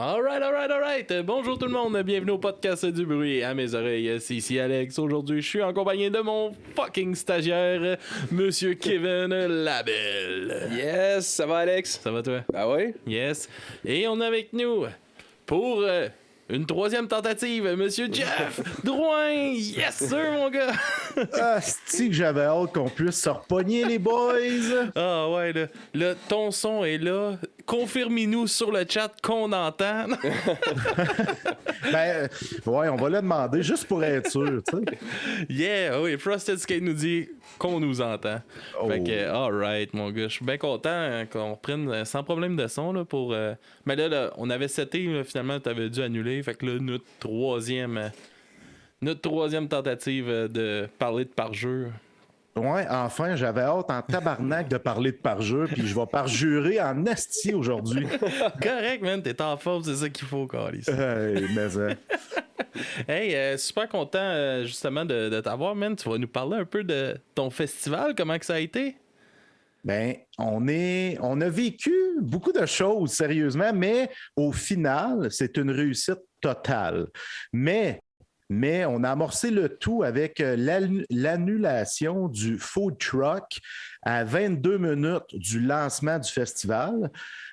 Alright. Bonjour tout le monde, bienvenue au podcast du bruit à mes oreilles. C'est ici Alex. Aujourd'hui, je suis en compagnie de mon fucking stagiaire, Monsieur Kevin Labelle. Yes, ça va Alex? Ça va toi? Ah oui? Yes. Et on est avec nous pour une troisième tentative, Monsieur Jeff Drouin. Yes sir, mon gars. Asti que j'avais hâte qu'on puisse se repogner, les boys. Ah ouais, là, ton son est là. Confirmez-nous sur le chat qu'on entend. Ouais, on va le demander juste pour être sûr, tu sais. Yeah, oui, Frosted Skate nous dit qu'on nous entend. Oh. Fait que, alright, mon gars, je suis bien content qu'on reprenne sans problème de son là, pour. Mais là, on avait seté, là, finalement, tu avais dû annuler. Fait que là, notre troisième tentative de parler de parjure. Ouais, enfin, j'avais hâte en tabarnak de parler de parjure, puis je vais parjurer en asti aujourd'hui. Correct, man, t'es en forme, c'est ça qu'il faut, Carlis. Hey, super content justement de t'avoir, man. Tu vas nous parler un peu de ton festival, comment que ça a été? Ben, on a vécu beaucoup de choses, sérieusement, mais au final, c'est une réussite totale. Mais on a amorcé le tout avec l'annulation du food truck à 22 minutes du lancement du festival.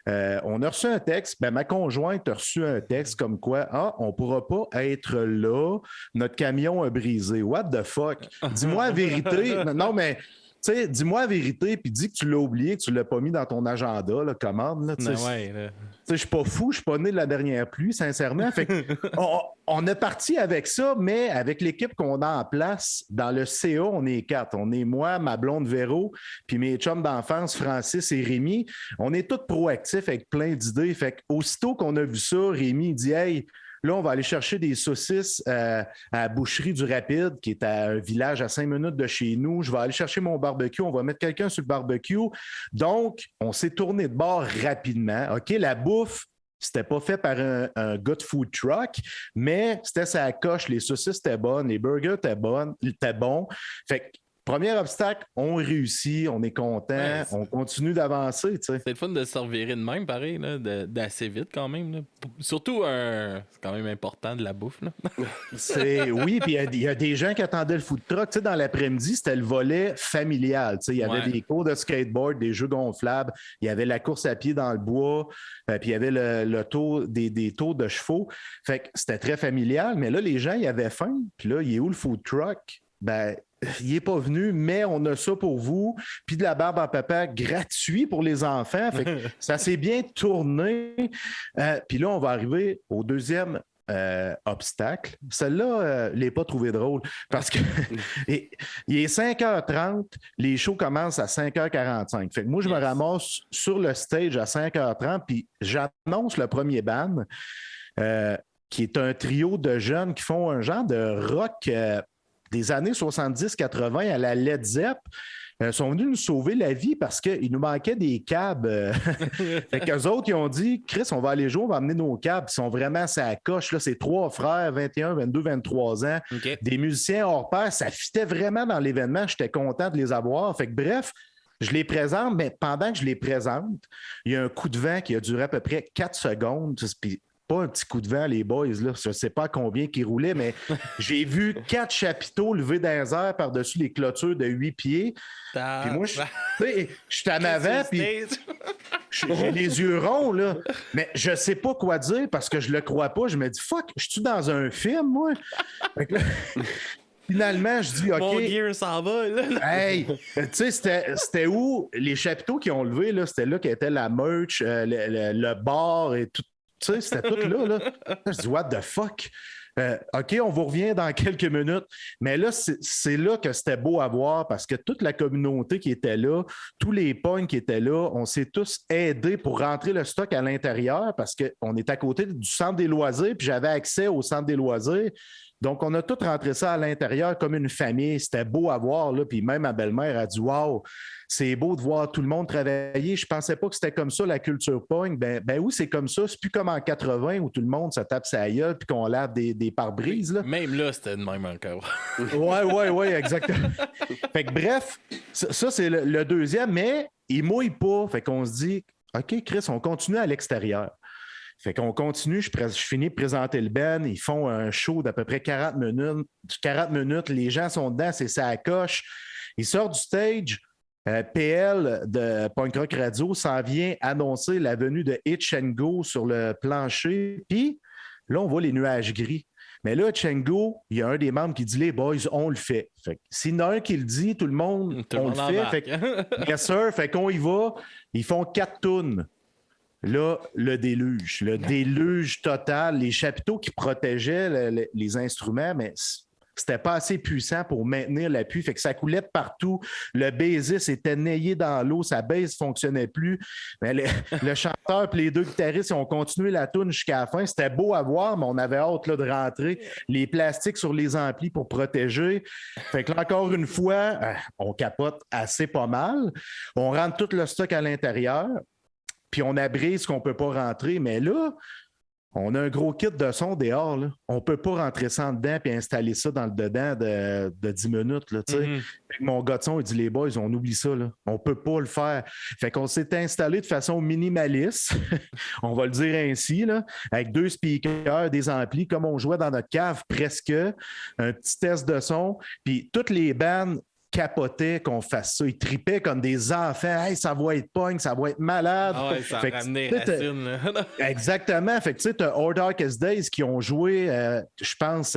On a reçu un texte, ma conjointe a reçu un texte comme quoi on ne pourra pas être là, notre camion a brisé. What the fuck? Dis-moi la vérité. Non, mais... Tu sais, dis-moi la vérité, puis dis que tu l'as oublié, que tu ne l'as pas mis dans ton agenda, la commande. Là, je suis pas fou, je suis pas né de la dernière pluie, sincèrement. Fait que on est parti avec ça, mais avec l'équipe qu'on a en place, dans le CA, on est 4. On est moi, ma blonde Véro, puis mes chums d'enfance, Francis et Rémi. On est tous proactifs avec plein d'idées. Fait qu'aussitôt qu'on a vu ça, Rémi dit « Hey, là, on va aller chercher des saucisses à la boucherie du Rapide, qui est à un village à 5 minutes de chez nous. Je vais aller chercher mon barbecue. On va mettre quelqu'un sur le barbecue. » Donc, on s'est tourné de bord rapidement. OK, la bouffe, c'était pas fait par un gars de food truck, mais c'était sa coche. Les saucisses étaient bonnes, les burgers étaient bons. Fait que, premier obstacle, on réussit, on est content, ouais, on continue d'avancer. Tu sais. C'est le fun de se revirer de même, pareil, là, d'assez vite quand même. Là. Surtout, c'est quand même important de la bouffe. Là. Oui, puis il y a des gens qui attendaient le food truck. Tu sais, dans l'après-midi, c'était le volet familial. Tu sais, il y avait des cours de skateboard, des jeux gonflables, il y avait la course à pied dans le bois, puis il y avait le tour, des tours de chevaux. Fait que c'était très familial, mais là, les gens, ils avaient faim. Puis là, il est où le food truck? Il n'est pas venu, mais on a ça pour vous. Puis de la barbe à papa gratuit pour les enfants. Fait que ça s'est bien tourné. Puis là, on va arriver au deuxième obstacle. Celle-là, je ne l'ai pas trouvé drôle parce que il est 5h30, les shows commencent à 5h45. Fait que moi, je me ramasse sur le stage à 5h30, puis j'annonce le premier band, qui est un trio de jeunes qui font un genre de rock des années 70-80 à la Led Zepp. Sont venus nous sauver la vie parce qu'il nous manquait des câbles. Fait qu'eux autres, ils ont dit, Chris, on va aller jouer, on va amener nos câbles. Ils sont vraiment à sa coche. Là, c'est 3 frères, 21, 22, 23 ans. Okay. Des musiciens hors pair. Ça fitait vraiment dans l'événement. J'étais content de les avoir. Fait que bref, je les présente, mais pendant que je les présente, il y a un coup de vent qui a duré à peu près 4 secondes. Puis pas un petit coup de vent, les boys, là. Je ne sais pas combien qui roulaient, mais j'ai vu 4 chapiteaux levés dans les airs par-dessus les clôtures de 8 pieds. Puis moi, je suis en avant, puis j'ai les yeux ronds, là. Mais je ne sais pas quoi dire parce que je le crois pas. Je me dis, fuck, je suis dans un film, moi? Là, finalement, je dis, OK. Mon gear s'en va, là. Hey, tu sais, c'était où? Les chapiteaux qui ont levé, là, c'était là qu'était la merch, le bar et tout. Tu sais, c'était tout là. Je dis, what the fuck? OK, on vous revient dans quelques minutes. Mais là, c'est là que c'était beau à voir parce que toute la communauté qui était là, tous les pognes qui étaient là, on s'est tous aidés pour rentrer le stock à l'intérieur parce qu'on est à côté du centre des loisirs, puis j'avais accès au centre des loisirs. Donc, on a tout rentré ça à l'intérieur comme une famille. C'était beau à voir, là. Puis même ma belle-mère a dit « Wow, c'est beau de voir tout le monde travailler. Je pensais pas que c'était comme ça, la culture punk. » Ben oui, c'est comme ça. C'est plus comme en 80 où tout le monde se tape sa gueule puis qu'on lave des pare-brises. Là. Même là, c'était de même encore. Oui, exactement. Fait que bref, ça c'est le deuxième, mais il mouille pas. Fait qu'on se dit « OK, Chris, on continue à l'extérieur. » Fait qu'on continue, je finis de présenter le band, ils font un show d'à peu près 40 minutes. 40 minutes, les gens sont dedans, c'est ça coche. Ils sortent du stage. PL de Punk Rock Radio s'en vient annoncer la venue de Hitch and Go sur le plancher. Puis là, on voit les nuages gris. Mais là, Hitch and Go, il y a un des membres qui dit les boys, on le fait. S'il y en a un qui le dit, tout le monde, on le fait. Yes, sir. Fait qu'on y va. Ils font 4 tunes. Là, le déluge total. Les chapiteaux qui protégeaient les instruments, mais c'était pas assez puissant pour maintenir l'appui, fait que ça coulait de partout. Le bassiste était naillé dans l'eau, sa bass ne fonctionnait plus. Mais le chanteur et les 2 guitaristes ont continué la tune jusqu'à la fin. C'était beau à voir, mais on avait hâte là, de rentrer. Les plastiques sur les amplis pour protéger. Fait que là, encore une fois, on capote assez pas mal. On rentre tout le stock à l'intérieur, puis on abrise ce qu'on ne peut pas rentrer. Mais là, on a un gros kit de son dehors. Là. On ne peut pas rentrer ça en dedans et installer ça dans le dedans de 10 minutes. Là, Mon gars de son, il dit les boys, on oublie ça. Là. On ne peut pas le faire. Fait qu'on s'est installé de façon minimaliste, on va le dire ainsi, là, avec 2 speakers, des amplis, comme on jouait dans notre cave presque, un petit test de son. Puis toutes les bandes capotaient qu'on fasse ça. Ils tripaient comme des enfants. Hey, ça va être punk, ça va être malade. Ah ouais, ça a ramené Racine. Exactement. Fait que tu sais, t'as Hard Darkest Days qui ont joué, je pense,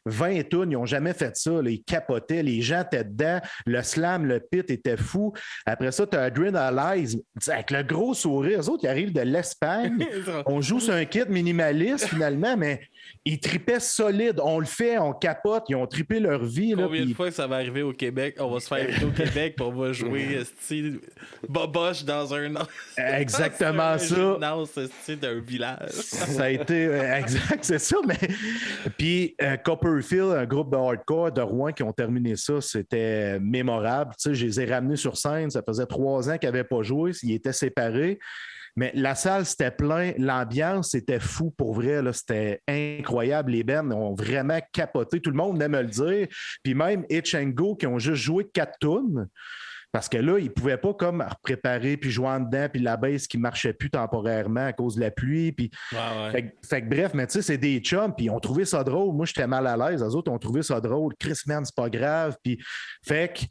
20 tunes. Ils n'ont jamais fait ça. Là. Ils capotaient. Les gens étaient dedans. Le slam, le pit était fou. Après ça, t'as Adrenalize avec le gros sourire. Eux autres, ils arrivent de l'Espagne. On joue sur un kit minimaliste, finalement, mais ils tripaient solide. On le fait, on capote. Ils ont trippé leur vie. Combien de fois ça va arriver au Québec? On va se faire inviter au Québec pour on va jouer boboche dans un exactement ça. D'un village. Ça a été exact, c'est ça. Mais puis Copperfield, un groupe de hardcore de Rouen qui ont terminé ça, c'était mémorable. Tu sais, je les ai ramenés sur scène. Ça faisait 3 ans qu'ils n'avaient pas joué. Ils étaient séparés. Mais la salle, c'était plein. L'ambiance, c'était fou pour vrai. Là. C'était incroyable. Les bands ont vraiment capoté. Tout le monde aime le dire. Puis même Hitch and Go, qui ont juste joué 4 tunes. Parce que là, ils ne pouvaient pas comme préparer puis jouer en dedans, puis la baisse qui ne marchait plus temporairement à cause de la pluie. Puis... Ouais. Fait que bref, mais tu sais, c'est des chums, puis ils ont trouvé ça drôle. Moi, j'étais mal à l'aise. Les autres ont trouvé ça drôle. Chris, man, c'est pas grave. Puis fait que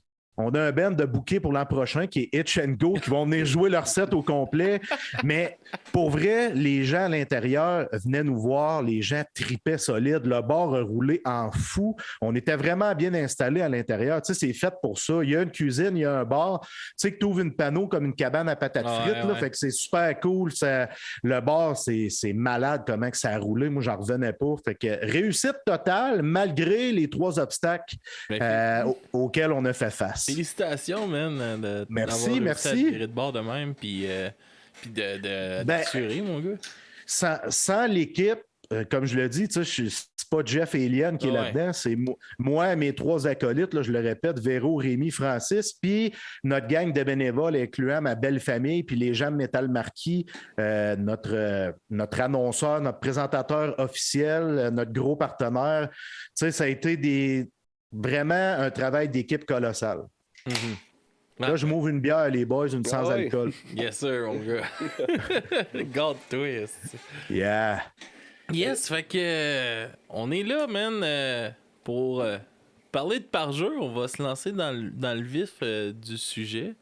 on a un band de bouquet pour l'an prochain qui est Hitch and Go, qui vont venir jouer leur set au complet. Mais pour vrai, les gens à l'intérieur venaient nous voir, les gens tripaient solide, le bar a roulé en fou. On était vraiment bien installés à l'intérieur. Tu sais, c'est fait pour ça. Il y a une cuisine, il y a un bar. Tu sais que tu ouvres une panneau comme une cabane à patates frites, là, fait que c'est super cool. Le bar, c'est malade comment que ça a roulé. Moi, j'en revenais pas. Fait que réussite totale, malgré les 3 obstacles auxquels on a fait face. Félicitations, man. Merci. À virer de bord de même, puis d'assurer, mon gars. Sans l'équipe, comme je le dis, c'est pas Jeff et Eliane qui est là-dedans, c'est moi, mes 3 acolytes, là, je le répète, Véro, Rémi, Francis, puis notre gang de bénévoles, incluant ma belle famille, puis les gens de Métal Marquis, notre annonceur, notre présentateur officiel, notre gros partenaire. Ça a été vraiment un travail d'équipe colossal. Là, je m'ouvre une bière, les boys, une sans alcool. Yes, sir, mon gars. God twist. Yeah. Yes, fait que on est là, man, pour parler de par-jeu. On va se lancer dans le vif du sujet.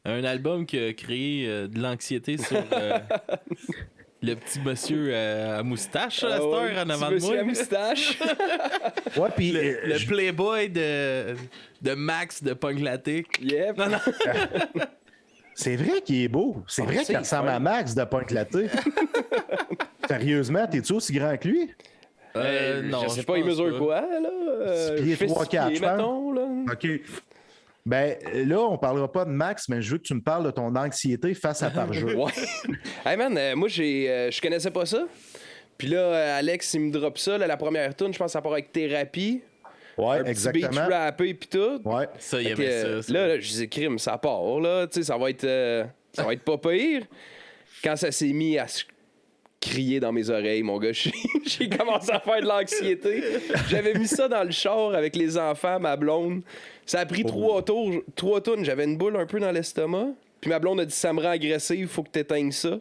Un album qui a créé de l'anxiété sur le petit monsieur à moustache, à cette heure, en avant de moi. Monsieur à moustache. Ouais, puis le playboy de Max de Punk-Latic. Yep. Non. C'est vrai qu'il est beau. C'est vrai qu'il ressemble à Max de Punk-Latic. Sérieusement, t'es-tu aussi grand que lui? Non, je sais pas, il mesure quoi, là? 6 pieds 3-4, je mettons, là. OK. Ben là, on parlera pas de Max, mais je veux que tu me parles de ton anxiété face à par-jeu. Ouais. Hey man, moi, je connaissais pas ça. Puis là, Alex, il me drop ça. Là, la première tune, je pense que ça part avec Thérapie. Ouais, un petit exactement. beat rappé puis tout. Ouais. Ça, il y avait ça. Là, je disais, crime, ça part, là. Tu sais, ça va être pas pire. Quand ça s'est mis à crier dans mes oreilles, mon gars, j'ai commencé à faire de l'anxiété. J'avais mis ça dans le char avec les enfants, ma blonde. Ça a pris 3 tours, 3 tonnes. J'avais une boule un peu dans l'estomac. Puis ma blonde a dit, ça me rend agressive, faut que t'éteignes ça.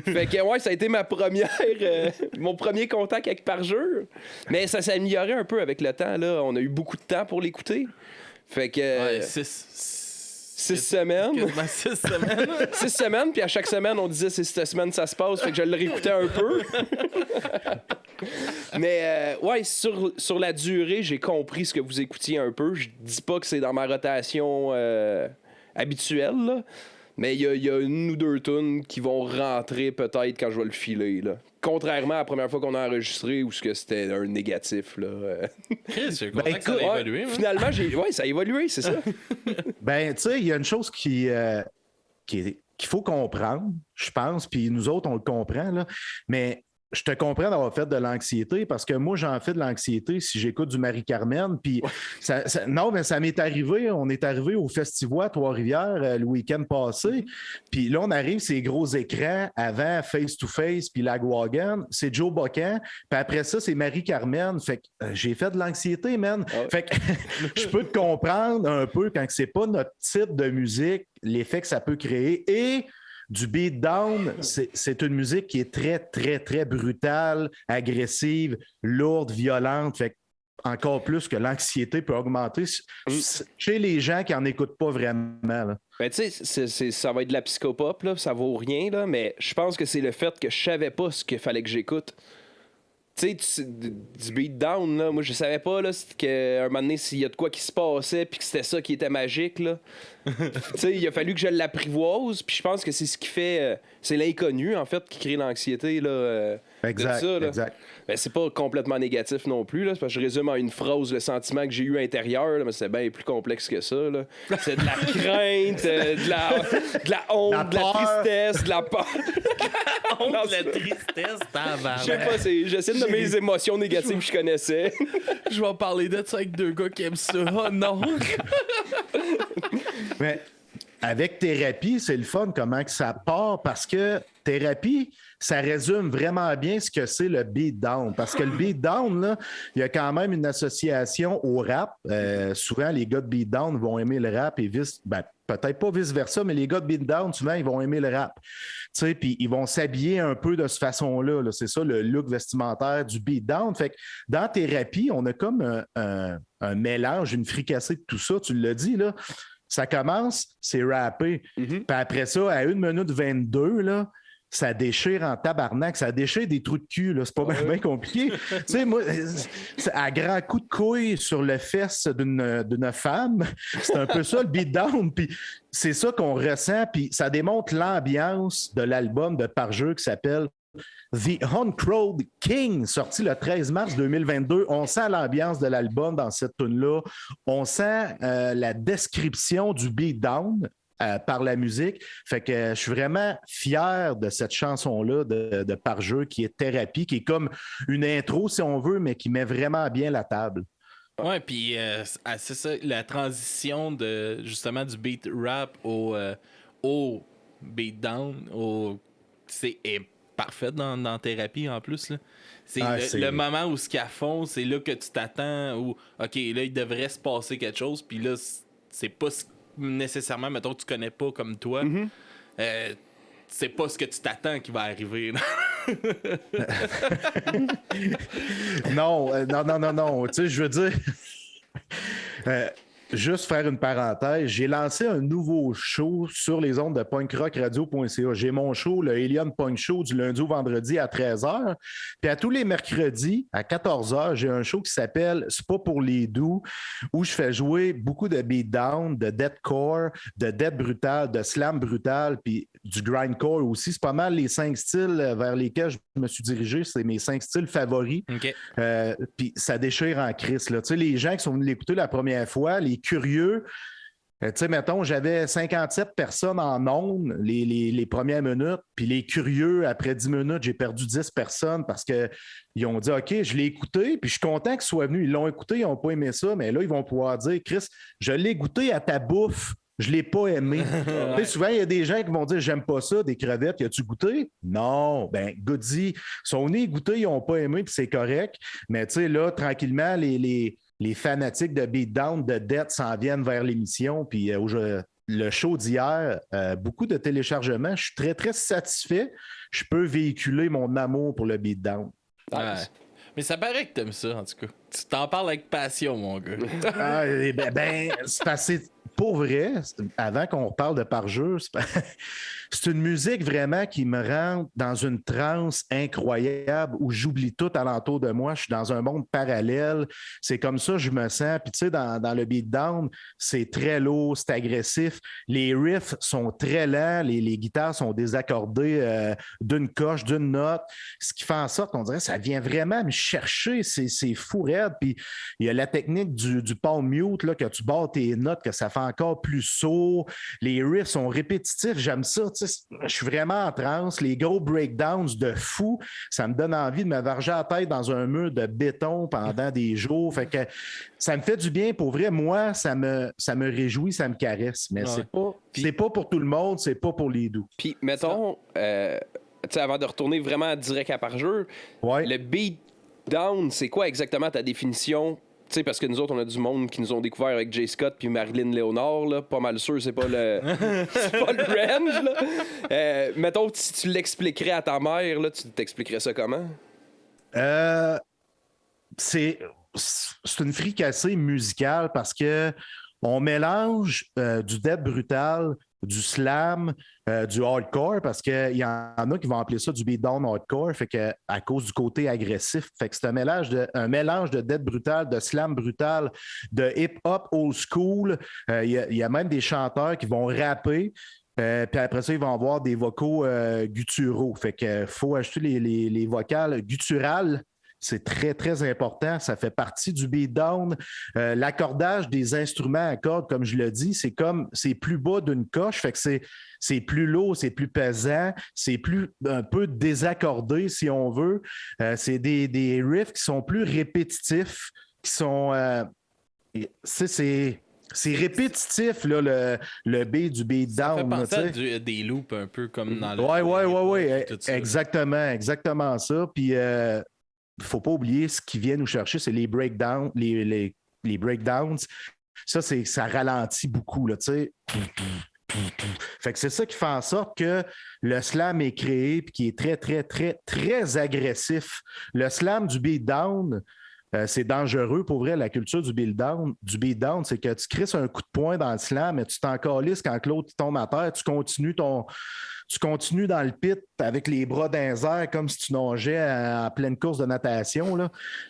Fait que, ouais, ça a été mon premier contact avec Parjure. Mais ça s'est amélioré un peu avec le temps, là. On a eu beaucoup de temps pour l'écouter. Fait que... Ouais, 6 semaines. Quasiment 6 semaines. 6 semaines, puis à chaque semaine, on disait c'est cette semaine ça se passe, fait que je le réécoutais un peu. Mais ouais, sur la durée, j'ai compris ce que vous écoutiez un peu. Je dis pas que c'est dans ma rotation habituelle, là, mais il y a une ou deux tunes qui vont rentrer peut-être quand je vais le filer, là. Contrairement à la première fois qu'on a enregistré où c'était un négatif, là. Chris, je suis content que ça a évolué. Finalement, ça a évolué, c'est ça. Ben, tu sais, il y a une chose qu'il faut comprendre, je pense, puis nous autres, on le comprend, là, mais je te comprends d'avoir fait de l'anxiété parce que moi, j'en fais de l'anxiété si j'écoute du Marie-Carmen. Puis non, mais ça m'est arrivé. On est arrivé au Festival à Trois-Rivières le week-end passé. Puis là, on arrive ces gros écrans avant Face to Face puis Lagwagon. C'est Joe Bocan. Puis après ça, c'est Marie-Carmen. Fait que j'ai fait de l'anxiété, man. Oh. Fait que je peux te comprendre un peu quand c'est pas notre type de musique, l'effet que ça peut créer. Et du beatdown, c'est une musique qui est très, très, très brutale, agressive, lourde, violente. Fait encore plus que l'anxiété peut augmenter chez les gens qui n'en écoutent pas vraiment. Là. Ben, tu sais, ça va être de la psychopop, là, ça vaut rien, là, mais je pense que c'est le fait que je savais pas ce qu'il fallait que j'écoute. Tu sais, du beatdown, là, moi, je savais pas là, qu'à un moment donné, s'il y a de quoi qui se passait puis que c'était ça qui était magique, là. Tu sais, il a fallu que je l'apprivoise, puis je pense que c'est ce qui fait... c'est l'inconnu, en fait, qui crée l'anxiété, là. Exact, ça, là. exact. Ben, c'est pas complètement négatif non plus, là, parce que je résume en une phrase le sentiment que j'ai eu intérieur, là, mais c'est bien plus complexe que ça, là. C'est de la crainte, de la honte, de la tristesse, de la peur. De la tristesse, je sais pas, j'essaie de nommer les émotions négatives que je connaissais. Je vais en parler de ça avec deux gars qui aiment ça. Oh non! Mais avec thérapie, c'est le fun comment que ça part parce que thérapie, ça résume vraiment bien ce que c'est le beatdown. Parce que le beatdown, là, il y a quand même une association au rap. Souvent, les gars de beatdown vont aimer le rap et peut-être pas vice-versa, mais les gars de beatdown, souvent, ils vont aimer le rap. Tu sais, puis ils vont s'habiller un peu de cette façon-là. Là. C'est ça, le look vestimentaire du beatdown. Fait que dans thérapie, on a comme un mélange, une fricassée de tout ça. Tu l'as dit, là. Ça commence, c'est rappé. Puis après ça, à 1 minute 22, là, ça déchire en tabarnak, ça déchire des trous de cul, là. C'est pas bien compliqué. Tu sais, moi, à grands coups de couilles sur le fesse d'une femme, c'est un peu ça le beatdown, puis c'est ça qu'on ressent, puis ça démontre l'ambiance de l'album de Parjure qui s'appelle The Uncrowed King, sorti le 13 mars 2022. On sent l'ambiance de l'album dans cette tune-là. On sent la description du beatdown par la musique. Fait que je suis vraiment fier de cette chanson-là de Parjure qui est thérapie, qui est comme une intro, si on veut, mais qui met vraiment bien la table. Ouais, puis c'est ça, la transition justement du beat rap au beatdown, c'est parfaite dans thérapie en plus. Là. C'est le moment où ce qu'ils font, c'est là que tu t'attends, où, OK, là, il devrait se passer quelque chose, puis là, c'est pas nécessairement, mettons, que tu connais pas comme toi. C'est pas ce que tu t'attends qui va arriver. Non. Tu sais, je veux dire... Juste faire une parenthèse, j'ai lancé un nouveau show sur les ondes de punkrockradio.ca. J'ai mon show, le Alien Punk Show, du lundi au vendredi à 13h. Puis à tous les mercredis, à 14h, j'ai un show qui s'appelle C'est pas pour les doux, où je fais jouer beaucoup de beatdown, de deathcore, de death brutal, de slam brutal, puis du grindcore aussi. C'est pas mal les 5 styles vers lesquels je me suis dirigé. C'est mes 5 styles favoris. Okay. Puis ça déchire en crise. Tu sais, les gens qui sont venus l'écouter la première fois, les curieux, tu sais, mettons, j'avais 57 personnes en ondes les premières minutes, puis les curieux, après 10 minutes, j'ai perdu 10 personnes parce qu'ils ont dit, OK, je l'ai écouté, puis je suis content qu'ils soient venus. Ils l'ont écouté, ils n'ont pas aimé ça, mais là, ils vont pouvoir dire, Chris, je l'ai écouté à ta bouffe. Je ne l'ai pas aimé. Ouais. Souvent, il y a des gens qui vont dire j'aime pas ça, des crevettes. Y a-tu goûté? Non. Ben, goody. Ils sont venus goûter, ils n'ont pas aimé, puis c'est correct. Mais tu sais, là, tranquillement, les fanatiques de beatdown, de death s'en viennent vers l'émission. Puis le show d'hier, beaucoup de téléchargements. Je suis très, très satisfait. Je peux véhiculer mon amour pour le beatdown. Ouais. Mais ça paraît que t'aimes ça, en tout cas. Tu t'en parles avec passion, mon gars. C'est assez... Pour vrai, avant qu'on parle de par-jeu, c'est une musique vraiment qui me rend dans une transe incroyable où j'oublie tout alentour de moi. Je suis dans un monde parallèle. C'est comme ça que je me sens. Puis tu sais, dans le beatdown, c'est très lourd, c'est agressif. Les riffs sont très lents. Les guitares sont désaccordées d'une coche, d'une note. Ce qui fait en sorte qu'on dirait que ça vient vraiment me chercher. C'est fou raide. Puis il y a la technique du palm mute, là, que tu barres tes notes, que ça fait encore plus sourd. Les riffs sont répétitifs. J'aime ça. Je suis vraiment en transe. Les gros breakdowns de fou, ça me donne envie de me varger la tête dans un mur de béton pendant des jours. Fait que ça me fait du bien. Pour vrai, moi, ça me réjouit, ça me caresse. Mais c'est pas pour tout le monde, c'est pas pour les doux. Puis, mettons, avant de retourner vraiment direct à par-jeu, le beatdown, c'est quoi exactement ta définition? Tu sais, parce que nous autres, on a du monde qui nous ont découvert avec Jay Scott puis Marilyn Léonard, là. Pas mal sûr, c'est pas le range, là. Mettons, si tu l'expliquerais à ta mère, là, tu t'expliquerais ça comment? C'est une fricassée musicale parce que on mélange du death brutal, du slam, du hardcore, parce qu'il y en a qui vont appeler ça du beatdown hardcore, fait que, à cause du côté agressif. Fait que c'est un mélange de death brutal, de slam brutal, de hip-hop old school. Il y a même des chanteurs qui vont rapper. Puis après ça, ils vont avoir des vocaux gutturaux. Fait qu'il faut ajouter les vocales gutturales. C'est très, très important. Ça fait partie du beatdown. L'accordage des instruments à cordes, comme je l'ai dit, c'est plus bas d'une coche. Fait que c'est plus lourd, c'est plus pesant, c'est un peu désaccordé, si on veut. C'est des riffs qui sont plus répétitifs, qui sont... c'est répétitif, là, le beat du beatdown. Ça fait penser à des loops un peu comme dans le... Oui. Exactement ça. Puis... il ne faut pas oublier ce qui vient nous chercher, c'est les breakdowns. Les breakdowns. Ça ralentit beaucoup, là, tu sais. Fait que c'est ça qui fait en sorte que le slam est créé et qui est très, très, très, très agressif. Le slam du beatdown, c'est dangereux pour vrai, la culture du beatdown. C'est que tu crisses un coup de poing dans le slam, mais tu t'en calisses quand l'autre tombe à terre, tu continues dans le pit avec les bras dans les airs comme si tu nageais en pleine course de natation.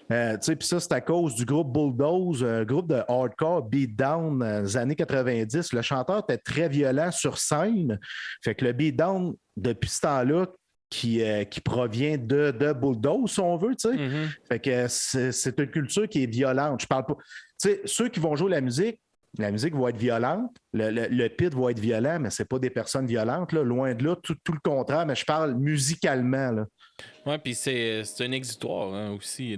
Puis ça, c'est à cause du groupe Bulldoze, un groupe de hardcore beatdown des années 90. Le chanteur était très violent sur scène. Fait que le beatdown, depuis ce temps-là, qui provient de Bulldoze, si on veut, tu sais. Mm-hmm. Fait que c'est une culture qui est violente. Je parle pas... Tu sais, ceux qui vont jouer la musique va être violente, le pit va être violent, mais c'est pas des personnes violentes, là. Loin de là, tout le contraire, mais je parle musicalement, là. Ouais, puis c'est un exutoire, hein, aussi,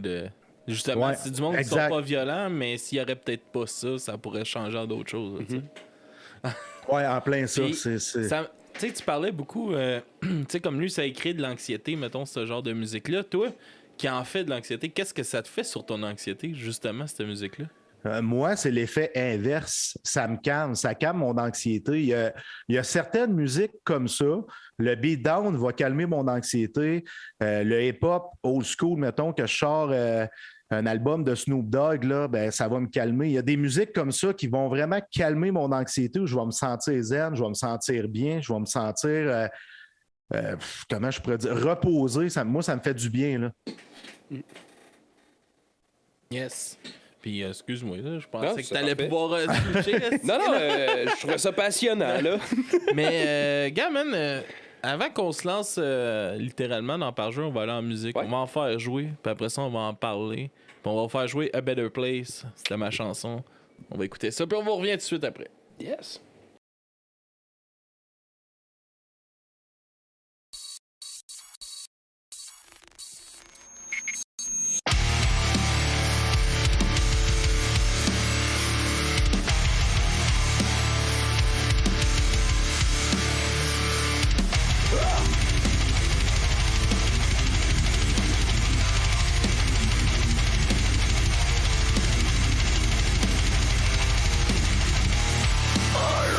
justement, c'est du monde qui sont pas violents, mais s'il y aurait peut-être pas ça, ça pourrait changer en d'autres choses, tu sais. Ouais, en plein ça. Puis, tu sais, tu parlais beaucoup, tu sais, comme lui, ça crée de l'anxiété, mettons, ce genre de musique-là. Toi, qui en fait de l'anxiété, qu'est-ce que ça te fait sur ton anxiété, justement, cette musique-là? Moi, c'est l'effet inverse. Ça me calme, ça calme mon anxiété. Il y a certaines musiques comme ça. Le beatdown va calmer mon anxiété. Le hip-hop old school, mettons, que je sors un album de Snoop Dogg, là, ben, ça va me calmer. Il y a des musiques comme ça qui vont vraiment calmer mon anxiété, où je vais me sentir zen, je vais me sentir bien, je vais me sentir, comment je pourrais dire, reposé. Moi, ça me fait du bien, là. Yes. Puis, excuse-moi, là, je pensais que t'allais pouvoir switcher. Non, je trouvais ça passionnant, là. Mais, gars, man, avant qu'on se lance littéralement dans par jeu, on va aller en musique. Ouais. On va en faire jouer, puis après ça, on va en parler. Puis on va faire jouer A Better Place. C'était ma chanson. On va écouter ça, puis on va revenir tout de suite après. Yes. I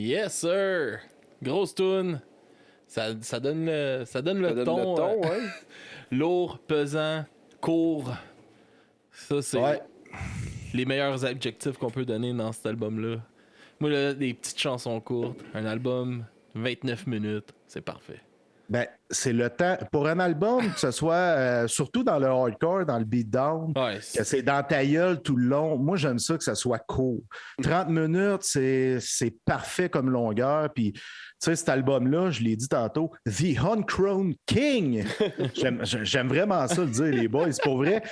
Yes, sir! Grosse toune. Ça donne le ton. Ouais. Lourd, pesant, court. Ça, c'est les meilleurs adjectifs qu'on peut donner dans cet album-là. Moi, là, des petites chansons courtes, un album 29 minutes, c'est parfait. Ben, c'est le temps. Pour un album, que ce soit surtout dans le hardcore, dans le beatdown, que c'est dans ta gueule tout le long, moi, j'aime ça que ça soit court. 30 minutes, c'est parfait comme longueur. Puis, tu sais, cet album-là, je l'ai dit tantôt, The Uncrowned King. J'aime vraiment ça le dire, les boys. Pour vrai,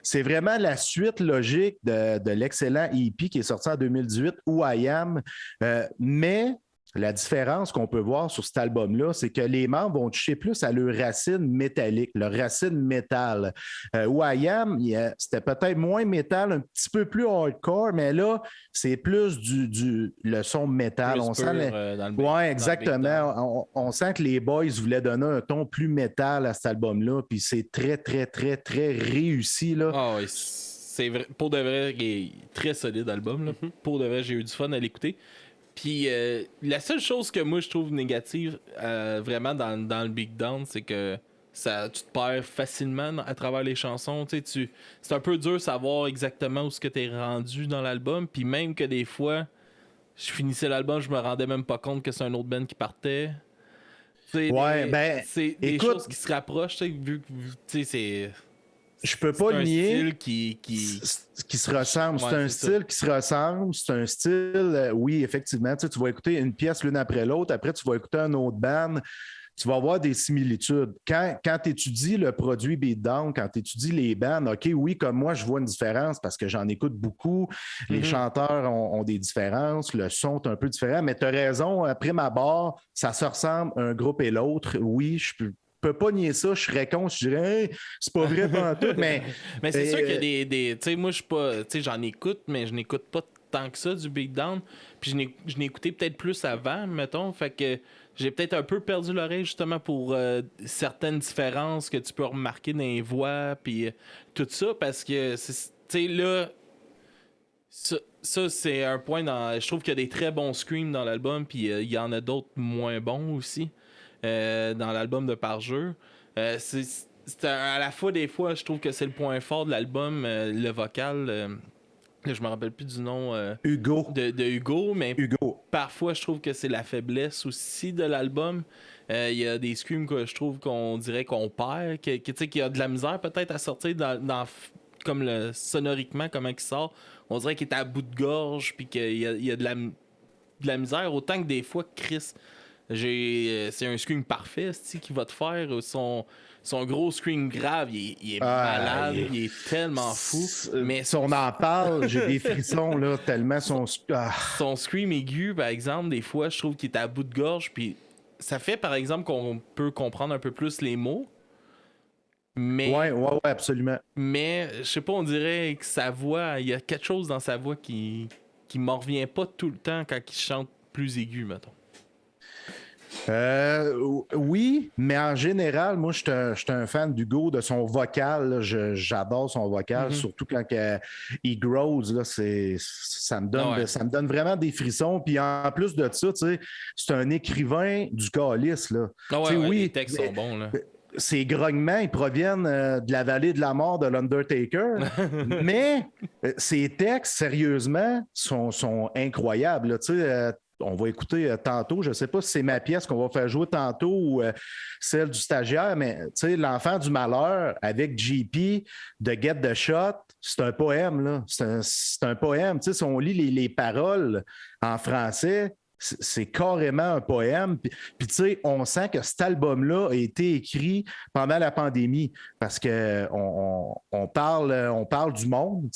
c'est vraiment la suite logique de l'excellent EP qui est sorti en 2018, Who I Am. Mais la différence qu'on peut voir sur cet album-là, c'est que les membres vont toucher plus à leur racine métallique, leur racine métal. Who I Am, c'était peut-être moins métal, un petit peu plus hardcore, mais là, c'est plus le son métal. On sent oui, exactement. On sent que les boys voulaient donner un ton plus métal à cet album-là, puis c'est très, très, très, très réussi. Là. Oh, oui. C'est vrai, pour de vrai, il est très solide album. Là. Pour de vrai, j'ai eu du fun à l'écouter. Puis la seule chose que moi je trouve négative vraiment dans le Big Down, c'est que tu te perds facilement à travers les chansons. C'est un peu dur de savoir exactement où ce que t'es rendu dans l'album. Puis même que des fois, je finissais l'album, je me rendais même pas compte que c'est un autre band qui partait. C'est des choses qui se rapprochent, vu que c'est... Je peux pas le nier. C'est un style qui se ressemble. C'est un style qui se ressemble. C'est un style, oui, effectivement. Tu vas écouter une pièce l'une après l'autre. Après, tu vas écouter un autre band. Tu vas avoir des similitudes. Quand tu étudies le produit Beatdown, quand tu étudies les bands, OK, oui, comme moi, je vois une différence parce que j'en écoute beaucoup. Les chanteurs ont des différences. Le son est un peu différent. Mais tu as raison. Après ma barre, ça se ressemble un groupe et l'autre. Oui, je peux pas nier ça, je serais con, je dirais, hey, c'est pas vrai tout, mais c'est sûr qu'il y a des tu sais, moi je suis pas, tu sais, j'en écoute, mais je n'écoute pas tant que ça du Big Down, puis je n'ai écouté peut-être plus avant, mettons, fait que j'ai peut-être un peu perdu l'oreille justement pour certaines différences que tu peux remarquer dans les voix, puis tout ça, parce que, tu sais, là, ça c'est un point je trouve qu'il y a des très bons screams dans l'album, puis il y en a d'autres moins bons aussi. Dans l'album de Parjure. C'est à la fois, des fois, je trouve que c'est le point fort de l'album, le vocal. Je me rappelle plus du nom Hugo. De Hugo, mais Hugo. Parfois, je trouve que c'est la faiblesse aussi de l'album. Il y a des screams que je trouve qu'on dirait qu'on perd, qu'il y a de la misère peut-être à sortir dans comme sonoriquement, comment il sort. On dirait qu'il est à bout de gorge, puis qu'il y a de la misère, autant que des fois, Chris... c'est un scream parfait qui va te faire son gros scream grave, il est malade, il est tellement fou, mais si on en parle, j'ai des frissons là, tellement son scream aigu, par exemple, des fois je trouve qu'il est à bout de gorge, puis ça fait par exemple qu'on peut comprendre un peu plus les mots, mais ouais, absolument, mais je sais pas, on dirait que sa voix, il y a quelque chose dans sa voix qui m'en revient pas tout le temps quand il chante plus aigu, mettons. Oui, mais en général, moi, je suis un fan d'Hugo, de son vocal. J'adore son vocal, surtout quand il grows. Là, ça me donne vraiment des frissons. Puis en plus de ça, c'est un écrivain du calice. Là. Oui, les textes sont bons. Là. Ces grognements, ils proviennent de la vallée de la mort de l'Undertaker, mais ces textes, sérieusement, sont incroyables. Là, on va écouter tantôt, je ne sais pas si c'est ma pièce qu'on va faire jouer tantôt ou celle du stagiaire, mais L'Enfant du Malheur avec JP de Get the Shot, c'est un poème, là. C'est un poème. Si on lit les paroles en français, c'est carrément un poème. Puis on sent que cet album-là a été écrit pendant la pandémie parce qu'on parle du monde,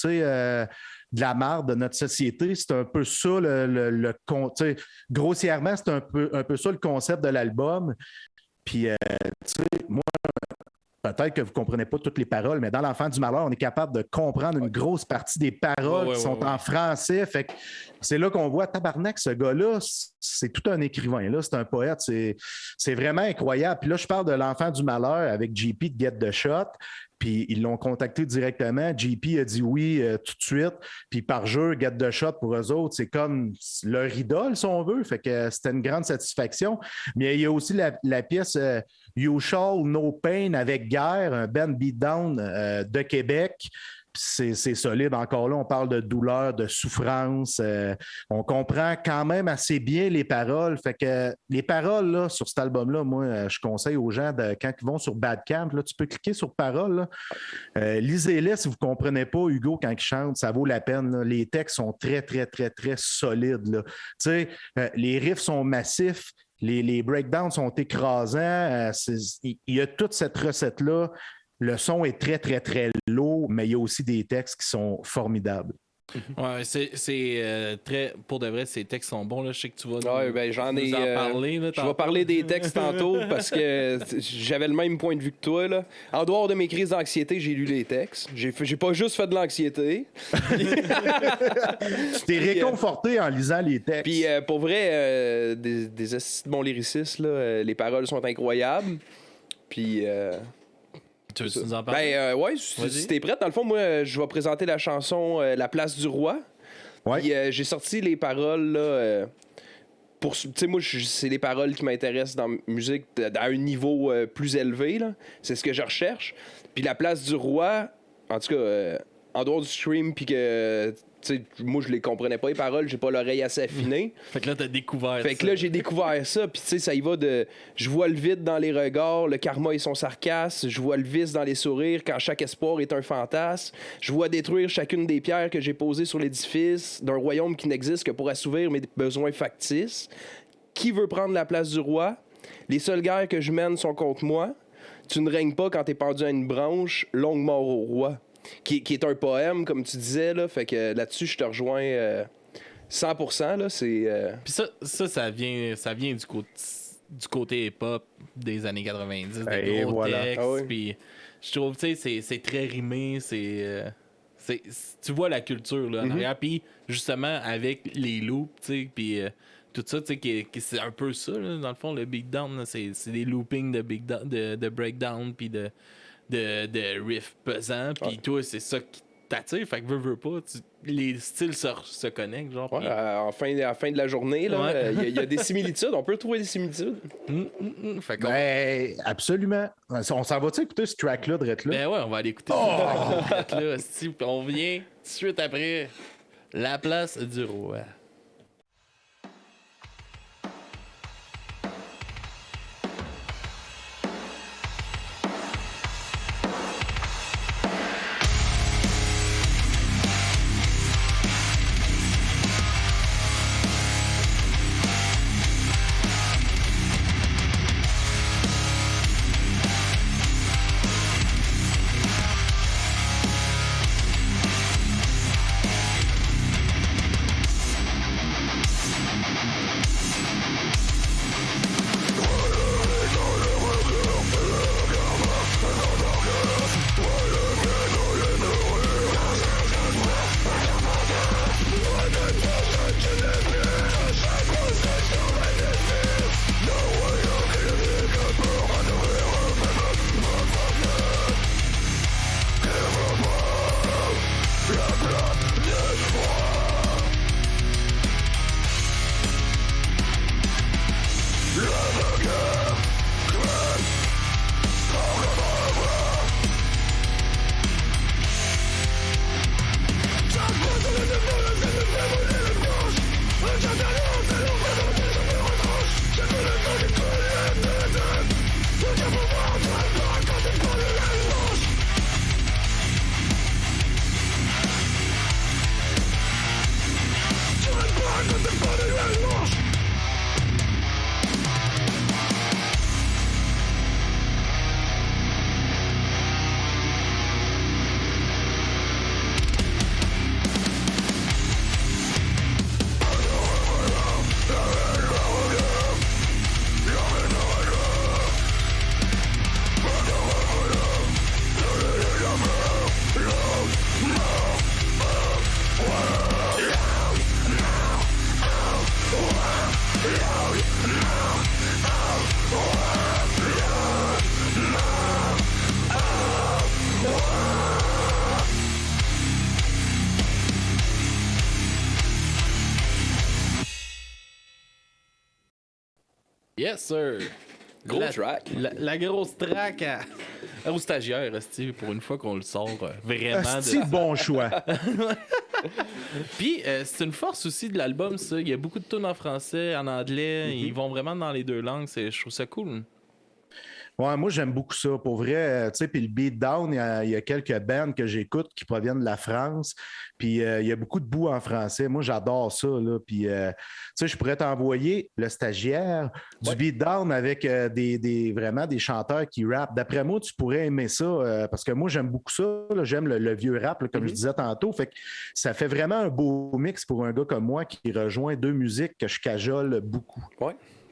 de la marde de notre société. C'est un peu ça grossièrement, c'est un peu ça le concept de l'album. Puis, moi, peut-être que vous ne comprenez pas toutes les paroles, mais dans L'Enfant du Malheur, on est capable de comprendre une grosse partie des paroles qui sont en français. Fait que c'est là qu'on voit, tabarnak, ce gars-là, c'est tout un écrivain. Là, c'est un poète. C'est vraiment incroyable. Puis là, je parle de L'Enfant du Malheur avec JP de Get the Shot. Puis ils l'ont contacté directement. JP a dit oui tout de suite. Puis par jeu, Get the Shot pour eux autres, c'est comme leur idole, si on veut. Fait que c'était une grande satisfaction. Mais il y a aussi la pièce You Shall No Pain avec Guerre, un band beatdown de Québec. C'est solide. Encore là, on parle de douleur, de souffrance. On comprend quand même assez bien les paroles. Fait que les paroles là, sur cet album-là, moi, je conseille aux gens, quand ils vont sur Bandcamp, là, tu peux cliquer sur paroles. Lisez-les si vous ne comprenez pas Hugo quand il chante. Ça vaut la peine. Là. Les textes sont très, très, très, très solides. Les riffs sont massifs. Les breakdowns sont écrasants. Il y a toute cette recette-là. Le son est très, très, très lourd, mais il y a aussi des textes qui sont formidables. Ouais, c'est très. Pour de vrai, ces textes sont bons. Là. Je sais que tu vas j'en ai, nous en parler. Là, je vais parler des textes tantôt parce que j'avais le même point de vue que toi. Là. En dehors de mes crises d'anxiété, j'ai lu les textes. J'ai pas juste fait de l'anxiété. Tu t'es réconforté en lisant les textes. Puis pour vrai, des bons lyricistes, là, les paroles sont incroyables. Puis. Tu veux nous en parler? Ouais, si t'es prête, dans le fond, moi, je vais présenter la chanson La place du roi. Ouais. Puis j'ai sorti les paroles, là. Tu sais, moi, c'est les paroles qui m'intéressent dans la musique à un niveau plus élevé, là. C'est ce que je recherche. Puis La place du roi, en tout cas, en dehors du stream, puis que. T'sais, moi, je les comprenais pas, les paroles, j'ai pas l'oreille assez affinée. Fait que là, t'as découvert Fait que là, j'ai découvert ça, puis tu sais, ça y va de... Je vois le vide dans les regards, le karma et son sarcasme, je vois le vice dans les sourires quand chaque espoir est un fantasme, je vois détruire chacune des pierres que j'ai posées sur l'édifice d'un royaume qui n'existe que pour assouvir mes besoins factices. Qui veut prendre la place du roi? Les seules guerres que je mène sont contre moi. Tu ne règnes pas quand t'es pendu à une branche, longue mort au roi. Qui est un poème, comme tu disais, là. Fait que là-dessus, je te rejoins 100%. Là, c'est, Puis ça vient du côté hip-hop des années 90, des gros textes. Ah oui. Puis je trouve, tu sais, c'est très rimé, tu vois la culture là, en arrière. Puis justement, avec les loops, tu sais, puis tout ça, tu sais, c'est un peu ça, là, dans le fond, le beatdown, là, c'est des loopings de breakdown, puis de riff pesant, puis toi, c'est ça qui t'attire, fait que veux pas, les styles se connectent, genre. Ouais, à la fin de la journée, là, il y a des similitudes, on peut trouver des similitudes. Fait Ben, absolument. On s'en va-tu écouter ce track-là, Drette là? Ben ouais, on va aller écouter ça. Là, puis on vient tout de suite après La place du roi. Yes, sir. Gros track. La grosse track au stagiaire, Steve, pour une fois qu'on le sort vraiment. Asti, bon choix. Puis, c'est une force aussi de l'album, ça. Il y a beaucoup de tunes en français, en anglais. Ils vont vraiment dans les deux langues. Je trouve ça cool. Ouais, moi, j'aime beaucoup ça. Pour vrai, tu sais, puis le beatdown, il y a quelques bands que j'écoute qui proviennent de la France. Puis il y a beaucoup de bouts en français. Moi, j'adore ça, là. Puis, tu sais, je pourrais t'envoyer le stagiaire du beatdown avec vraiment des chanteurs qui rappent. D'après moi, tu pourrais aimer ça parce que moi, j'aime beaucoup ça. Là. J'aime le vieux rap, là, comme je disais tantôt. Fait que ça fait vraiment un beau mix pour un gars comme moi qui rejoint deux musiques que je cajole beaucoup.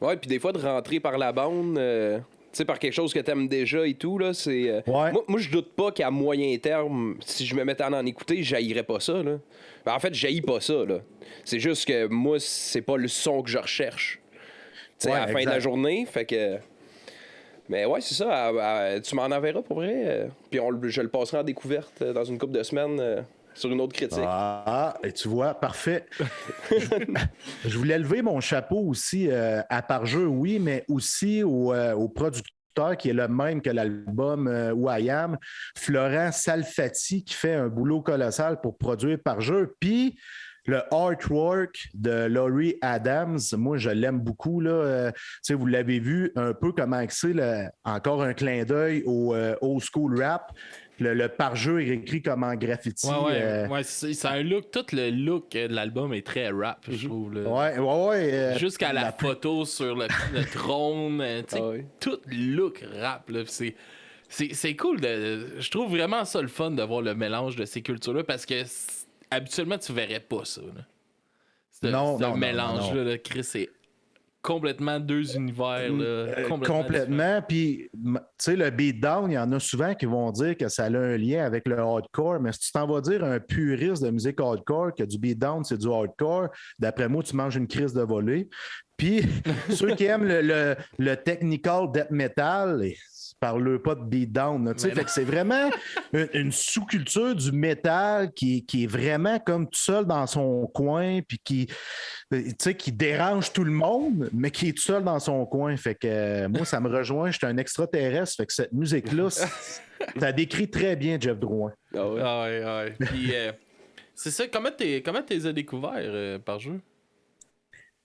Ouais, puis des fois, de rentrer par la bande... Tu sais, par quelque chose que t'aimes déjà et tout, là, c'est... moi, je doute pas qu'à moyen terme, si je me mettais à en écouter, j'haïrais pas ça, là. En fait, j'haïs pas ça, là. C'est juste que moi, c'est pas le son que je recherche. Tu sais, à la fin de la journée, fait que... Mais ouais, c'est ça. Tu m'en enverras, pour vrai. Puis je le passerai en découverte dans une couple de semaines... sur une autre critique. Et tu vois, parfait. Je voulais lever mon chapeau aussi à Parjeu, oui, mais aussi au producteur qui est le même que l'album Who I Am, Florent Salfati, qui fait un boulot colossal pour produire Parjeu. Puis le artwork de Laurie Adams, moi, je l'aime beaucoup. Là. Vous l'avez vu un peu comment c'est, encore un clin d'œil au old school rap. Le pare-jeu est écrit comme en graffiti. Ouais, c'est un look. Tout le look de l'album est très rap, je trouve. Là. Jusqu'à la photo sur le trône. Tout le look rap. Là, c'est cool. Je trouve vraiment ça le fun de voir le mélange de ces cultures-là parce que habituellement, tu verrais pas ça. Là. Ce mélange-là, là, Chris, c'est complètement deux univers. Là, complètement. Puis, tu sais, le beatdown, il y en a souvent qui vont dire que ça a un lien avec le hardcore, mais si tu t'en vas dire à un puriste de musique hardcore que du beatdown, c'est du hardcore, d'après moi, tu manges une crise de volée. Puis, ceux qui aiment le technical death metal, parle pas de beatdown. Fait que c'est vraiment une sous-culture du métal qui est vraiment comme tout seul dans son coin, puis qui dérange tout le monde, mais qui est tout seul dans son coin. Fait que moi, ça me rejoint. Je suis un extraterrestre. Fait que cette musique-là, ça décrit très bien Jeff Drouin. Ah ouais. Puis, c'est ça. Comment t'es as découvert par jeu?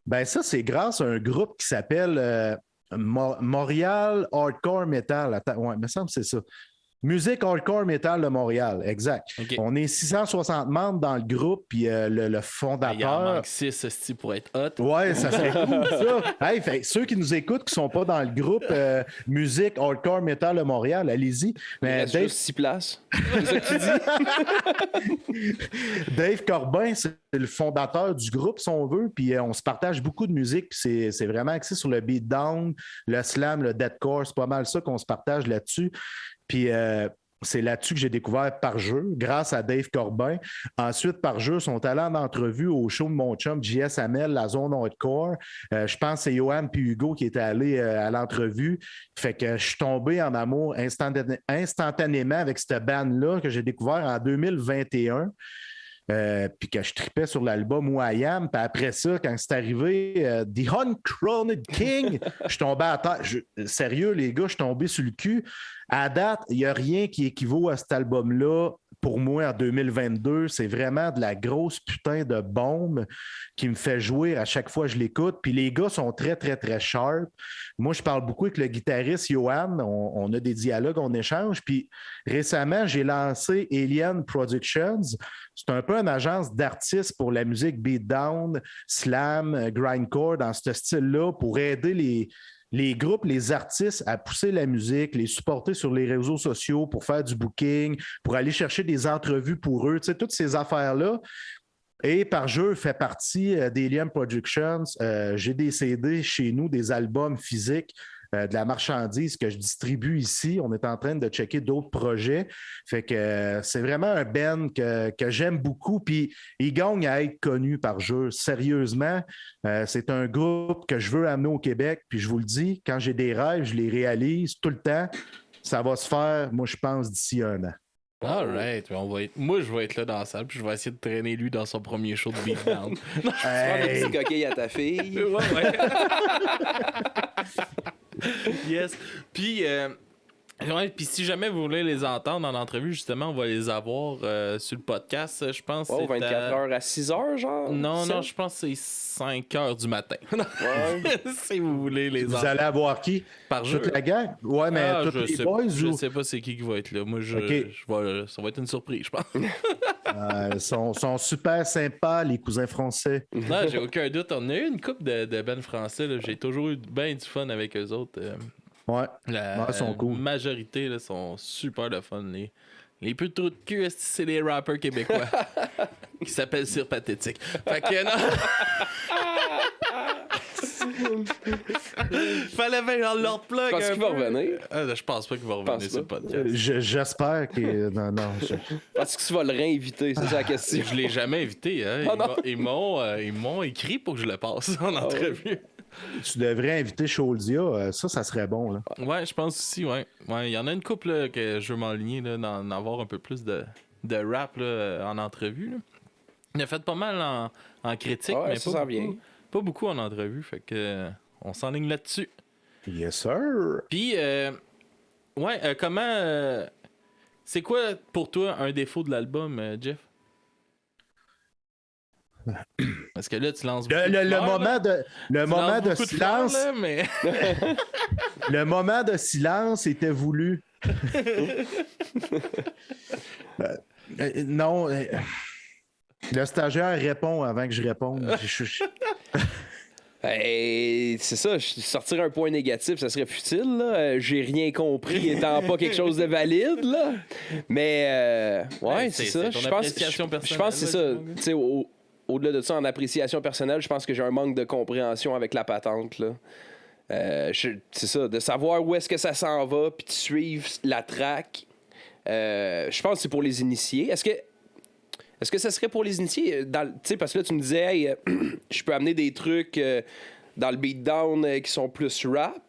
Ben ça, c'est grâce à un groupe qui s'appelle Montréal Hardcore Metal. Attends, ouais, il me semble que c'est ça. Musique Hardcore Metal de Montréal, exact. Okay. On est 660 membres dans le groupe, puis le fondateur... Il en manque 6 pour être hot. Ouais, ça serait cool, ça. Hey, fait, ceux qui nous écoutent, qui ne sont pas dans le groupe Musique Hardcore Metal de Montréal, allez-y. Mais Dave... juste 6 places. C'est ça que tu dis? Dave Corbin, c'est le fondateur du groupe, si on veut, puis on se partage beaucoup de musique, puis c'est vraiment axé sur le beatdown, le slam, le deathcore, c'est pas mal ça qu'on se partage là-dessus. Puis c'est là-dessus que j'ai découvert Parjeu, grâce à Dave Corbin. Ensuite, Parjeu sont allés en entrevue au show de mon chum JS Hamel, la zone hardcore. Je pense que c'est Johan puis Hugo qui étaient allés à l'entrevue. Fait que je suis tombé en amour instantanément avec cette band-là que j'ai découvert en 2021. Puis que je tripais sur l'album Who I Am. Puis après ça, quand c'est arrivé, The Uncrowned King, je suis tombé à terre. Sérieux, les gars, je suis tombé sur le cul. À date, il n'y a rien qui équivaut à cet album-là. Pour moi, en 2022, c'est vraiment de la grosse putain de bombe qui me fait jouer à chaque fois que je l'écoute. Puis les gars sont très, très, très sharp. Moi, je parle beaucoup avec le guitariste Johan. On a des dialogues, on échange. Puis récemment, j'ai lancé Alien Productions. C'est un peu une agence d'artistes pour la musique beatdown, slam, grindcore, dans ce style-là, pour aider les groupes, les artistes à pousser la musique, les supporter sur les réseaux sociaux pour faire du booking, pour aller chercher des entrevues pour eux, tu sais, toutes ces affaires-là. Et Parjeu fait partie d'Alien Productions. J'ai des CD chez nous, des albums physiques, de la marchandise que je distribue ici. On est en train de checker d'autres projets. Fait que c'est vraiment un band que j'aime beaucoup. Puis il gagne à être connu Parjeu. Sérieusement, c'est un groupe que je veux amener au Québec. Puis je vous le dis, quand j'ai des rêves, je les réalise tout le temps. Ça va se faire, moi, je pense, d'ici 1 an. Alright, moi je vais être là dans la salle puis je vais essayer de traîner lui dans son premier show de beatdown. Hey. Tu prends le petit coquille à ta fille. Ouais. Yes. Puis, ouais, puis si jamais vous voulez les entendre en entrevue, justement, on va les avoir sur le podcast, je pense. Oh, c'est 24 heures à 6 heures, genre? Non, sept? non, je pense que c'est 5 heures du matin. Ouais. Si vous voulez les Vous entendre. allez avoir qui? Par jeu. Toute la gang? Ouais, mais Ah, tous les boys je ou... sais pas c'est qui va être là. Moi, Ok. ça va être une surprise, je pense. sont super sympas, les cousins français. Non, j'ai aucun doute. On a eu une couple de bands français. Là. J'ai toujours eu bien du fun avec eux autres. Ouais. La ils sont cool. majorité là, sont super le fun. Les plus trous de cul, c'est les rappers québécois qui s'appellent Sir Pathétique. Fait que non. Fallait bien leur plug. Penses-tu qu'il va revenir? Je pense pas qu'il va revenir sur le podcast. J'espère que... Non. Penses-tu que tu vas le réinviter? C'est ça la question. Je l'ai jamais invité. Hein. Ils m'ont écrit pour que je le passe en entrevue. Tu devrais inviter Choldia. Ça serait bon. Là. Ouais, je pense aussi, ouais. Il y en a une couple là, que je veux m'enligner, là, d'en avoir un peu plus de rap là, en entrevue. Là. Il a fait pas mal en critique, Ouais, mais ça vient. pas beaucoup en entrevue. Fait que on s'enligne là-dessus. Yes, sir. Puis, comment... c'est quoi pour toi un défaut de l'album, Jeff? Parce que là, tu lances Le moment de silence. Fleurs, là, mais... Le moment de silence était voulu. Non. Le stagiaire répond avant que je réponde. Hey, c'est ça, sortir un point négatif, ça serait futile. Là. J'ai rien compris étant pas quelque chose de valide. Là. Mais, ouais, c'est ça. Je pense que c'est ça. Tu sais, au-delà de ça, en appréciation personnelle, je pense que j'ai un manque de compréhension avec la patente. Là. C'est ça, de savoir où est-ce que ça s'en va, puis de suivre la track. Je pense que c'est pour les initiés. Est-ce que ça serait pour les initiés? Parce que là, tu me disais, hey, je peux amener des trucs dans le beatdown qui sont plus rap.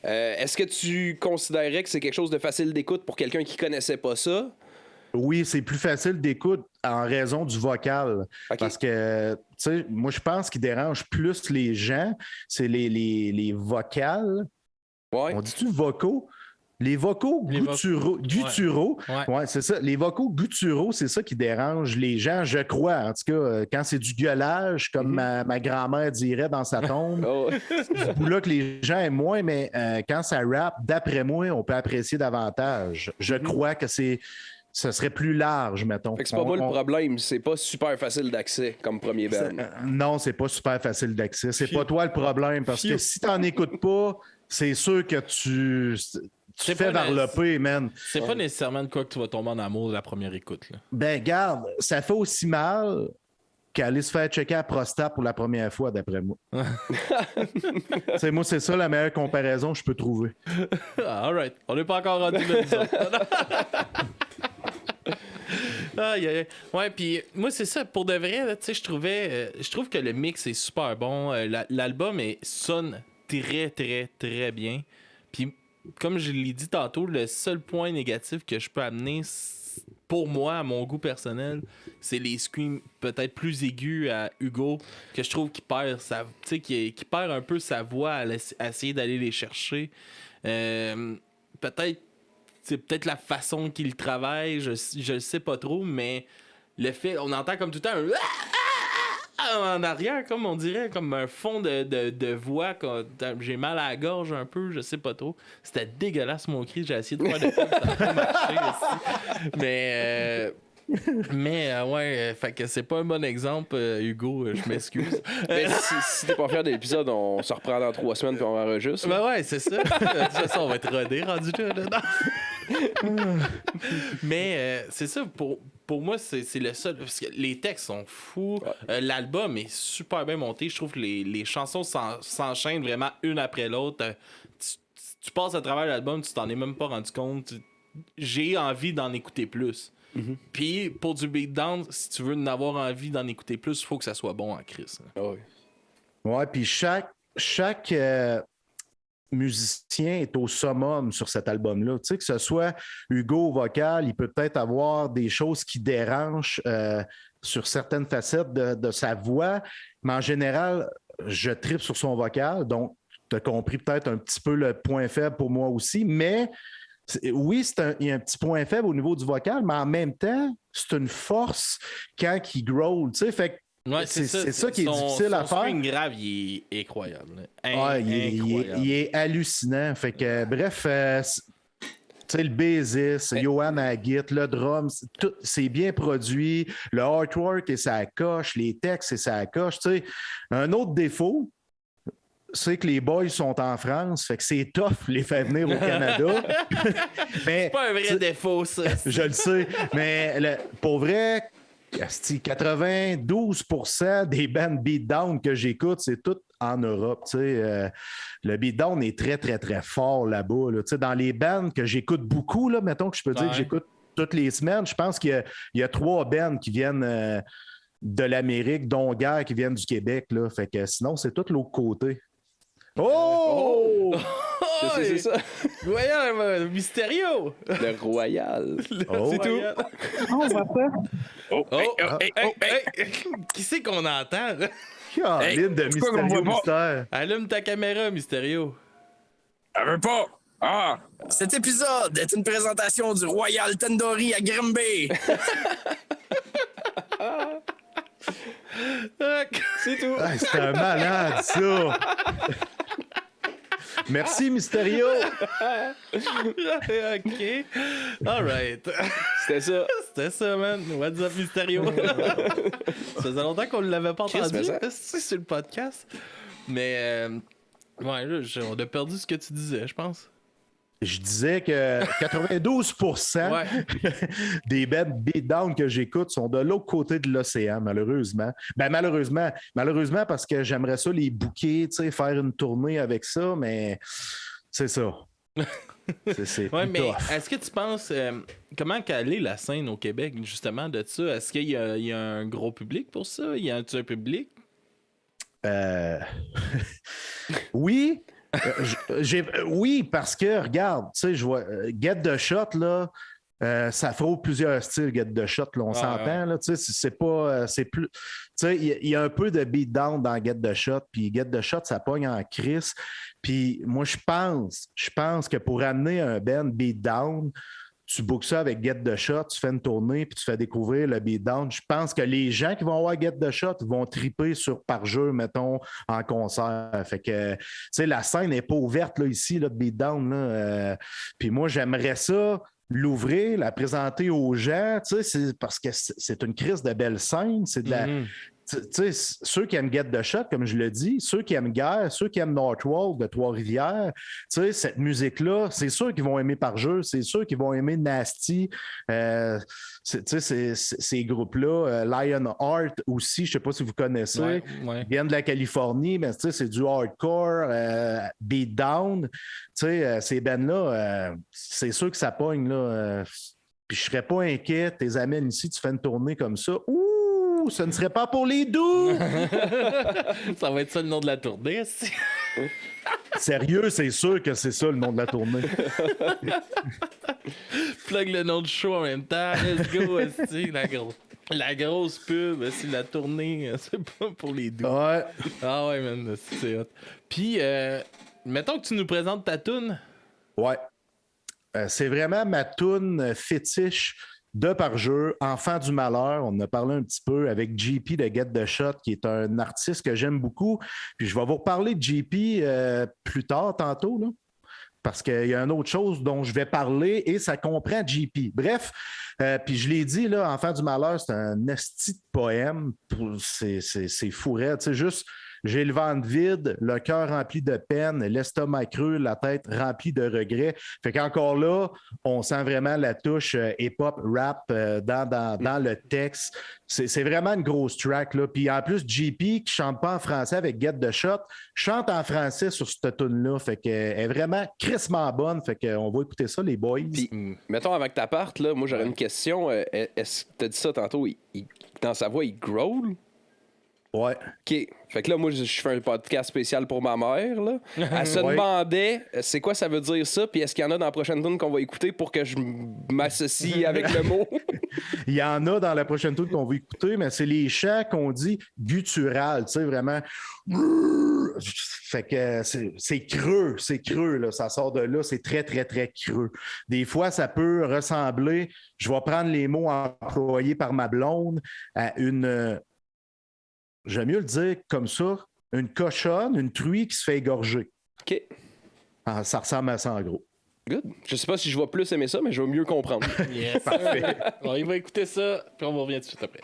Est-ce que tu considérais que c'est quelque chose de facile d'écoute pour quelqu'un qui connaissait pas ça? Oui, c'est plus facile d'écoute en raison du vocal. Okay. Parce que, tu sais, moi, je pense qu'il dérange plus les gens, c'est les vocales. Ouais. On dit-tu vocaux? Les vocaux gutturaux. Ouais, c'est ça. Les vocaux gutturaux, c'est ça qui dérange les gens, je crois. En tout cas, quand c'est du gueulage, comme ma grand-mère dirait dans sa tombe, c'est du bout-là que les gens aiment moins, mais quand ça rappe, d'après moi, on peut apprécier davantage. Je crois que ce serait plus large, mettons. Fait que c'est pas moi le problème, c'est pas super facile d'accès comme premier band. Non, c'est pas super facile d'accès. C'est pas toi le problème, parce que si t'en écoutes pas, c'est sûr que tu fais varloper, man. C'est pas nécessairement de quoi que tu vas tomber en amour de la première écoute. Là. Ben, garde, ça fait aussi mal qu'aller se faire checker à la prostate pour la première fois, d'après moi. Moi, c'est ça la meilleure comparaison que je peux trouver. All right. On n'est pas encore rendu là, nous autres. Ouais, puis moi, c'est ça. Pour de vrai, tu sais, je trouve que le mix est super bon. L'album sonne très, très, très bien. Puis, comme je l'ai dit tantôt, le seul point négatif que je peux amener, pour moi, à mon goût personnel, c'est les screams peut-être plus aigus à Hugo, que je trouve qu'il perd qu'il perd un peu sa voix à essayer d'aller les chercher. C'est peut-être la façon qu'il travaille, je le sais pas trop, mais le fait, on entend comme tout le temps un en arrière, comme on dirait, comme un fond de voix. J'ai mal à la gorge un peu, je sais pas trop. C'était dégueulasse mon cri, j'ai essayé de faire de quoi, ça n'a pas marché aussi. Mais ouais, fait que c'est pas un bon exemple, Hugo, je m'excuse. Mais si t'es pas fier de l'épisode, on se reprend dans 3 semaines puis on enregistre. Ben ouais, c'est ça. De toute façon, on va être rodé rendu là. Mais c'est ça, pour moi, c'est le seul. Parce que les textes sont fous. Ouais. L'album est super bien monté. Je trouve que les chansons s'enchaînent vraiment une après l'autre. Tu passes à travers l'album, tu t'en es même pas rendu compte. J'ai envie d'en écouter plus. Puis pour du beatdown, si tu veux en avoir envie d'en écouter plus, il faut que ça soit bon en crise. Ouais, puis chaque musicien est au summum sur cet album-là. Tu sais, que ce soit Hugo au vocal, il peut peut-être avoir des choses qui dérangent sur certaines facettes de sa voix, mais en général, je tripe sur son vocal. Donc, as compris peut-être un petit peu le point faible pour moi aussi, mais oui, il y a un petit point faible au niveau du vocal, mais en même temps, c'est une force quand il growl, tu sais, fait que Ouais, c'est ça qui est difficile à faire. Son swing grave, il est incroyable. Il est hallucinant. Fait que, bref, tu sais, le bassiste, Johan Agit, le drum, c'est bien produit. Le artwork et ça coche, les textes et ça coche. Tu sais, un autre défaut, c'est que les boys sont en France, fait que c'est tough les faire venir au Canada. Mais, c'est pas un vrai défaut, ça. Je le sais, mais pour vrai, 92% des bands beatdown que j'écoute, c'est tout en Europe. Le beatdown est très, très, très fort là-bas. Là. Dans les bands que j'écoute beaucoup, là, mettons que je peux dire que j'écoute toutes les semaines, je pense qu'il y a 3 bands qui viennent de l'Amérique, dont Guerre qui viennent du Québec. Là. Fait que sinon, c'est tout l'autre côté. Oh! Qu'est-ce que c'est ça? Voyons, Mysterio! Le Royal. C'est tout. On voit pas. Qui c'est qu'on entend? Caroline de Mysterio Mystère. Allume ta caméra, Mysterio. Elle veut pas. Ah! Cet épisode est une présentation du Royal Tandoori à Grimby. C'est tout. C'est un malade, ça! Merci, Mysterio! OK. All right. C'était ça. C'était ça, man. What's up, Mysterio? Ça faisait longtemps qu'on ne l'avait pas entendu. C'est sur le podcast. Mais, ouais, là, on a perdu ce que tu disais, je pense. Je disais que 92% des bands beatdown que j'écoute sont de l'autre côté de l'océan, malheureusement. Ben malheureusement parce que j'aimerais ça les booker, faire une tournée avec ça, mais c'est ça. C'est ouais, mais tough. est-ce que tu penses comment qu'elle est la scène au Québec, justement, de ça? Est-ce qu'il y a un gros public pour ça? Y a-t-il un public? Oui. Oui, parce que, regarde, tu sais, je vois Get the Shot, là, ça frôle plusieurs styles, Get the Shot, là, on s'entend, là, tu sais, c'est pas, c'est plus, tu sais, il y a un peu de beatdown dans Get the Shot, puis Get the Shot, ça pogne en crise, puis moi, je pense que pour amener un band beatdown, tu bookes ça avec Get the Shot, tu fais une tournée, puis tu fais découvrir le beatdown. Je pense que les gens qui vont avoir Get the Shot vont triper sur par jeu, mettons, en concert. Fait que, tu sais, la scène n'est pas ouverte, là, ici, là, de beatdown, là. Puis moi, j'aimerais ça l'ouvrir, la présenter aux gens, tu sais, parce que c'est une crise de belle scène, c'est de la... Tu sais, ceux qui aiment Get the Shot, comme je le dis, ceux qui aiment Guerre, ceux qui aiment Northwall de Trois-Rivières, tu sais, cette musique-là, c'est sûr qu'ils vont aimer Par Jeu, c'est sûr qu'ils vont aimer Nasty, tu sais, ces groupes-là, Lionheart aussi, je ne sais pas si vous connaissez, ils viennent de la Californie, mais tu sais, c'est du hardcore, beatdown, tu sais, ces bands-là, c'est sûr que ça pogne, là, puis je ne serais pas inquiet, tes amènes ici, tu fais une tournée comme ça, ce ne serait pas pour les doux! Ça va être ça le nom de la tournée. Sérieux, c'est sûr que c'est ça le nom de la tournée. Plug le nom du show en même temps. Let's go, la grosse pub, c'est la tournée, c'est pas pour les doux. Ouais. Ah ouais, man, c'est hot. Puis, mettons que tu nous présentes ta toune. Ouais. C'est vraiment ma toune fétiche de Par Jeu, Enfant du Malheur. On en a parlé un petit peu avec JP de Get the Shot, qui est un artiste que j'aime beaucoup. Puis je vais vous reparler de JP plus tard, tantôt, là, parce qu'il y a une autre chose dont je vais parler et ça comprend JP. Bref, puis je l'ai dit, là, Enfant du Malheur, c'est un esti de poème. C'est fou raide. C'est juste... J'ai le ventre vide, le cœur rempli de peine, l'estomac creux, la tête remplie de regrets. Fait qu'encore là, on sent vraiment la touche hip-hop, rap dans le texte. C'est vraiment une grosse track, là. Puis en plus, JP, qui chante pas en français avec Get the Shot, chante en français sur cette tune-là. Fait qu'elle est vraiment crissement bonne. Fait qu'on va écouter ça, les boys. Puis, mettons, avant que tu partes, là, moi, j'aurais une question. Est-ce que tu as dit ça tantôt? Dans sa voix, il growl? Ouais. OK. Fait que là, moi, je fais un podcast spécial pour ma mère, là. Elle se demandait, c'est quoi ça veut dire ça? Puis est-ce qu'il y en a dans la prochaine tune qu'on va écouter pour que je m'associe avec le mot? Il y en a dans la prochaine tune qu'on va écouter, mais c'est les chants qu'on dit guttural, tu sais, vraiment fait que c'est creux, là. Ça sort de là, c'est très, très, très creux. Des fois, ça peut ressembler, je vais prendre les mots employés par ma blonde, à une, j'aime mieux le dire comme ça, une cochonne, une truie qui se fait égorger. OK. Ah, ça ressemble à ça en gros. Good. Je sais pas si je vais plus aimer ça, mais je vais mieux comprendre. Yes. Parfait. On va écouter ça, puis on revient tout de suite après.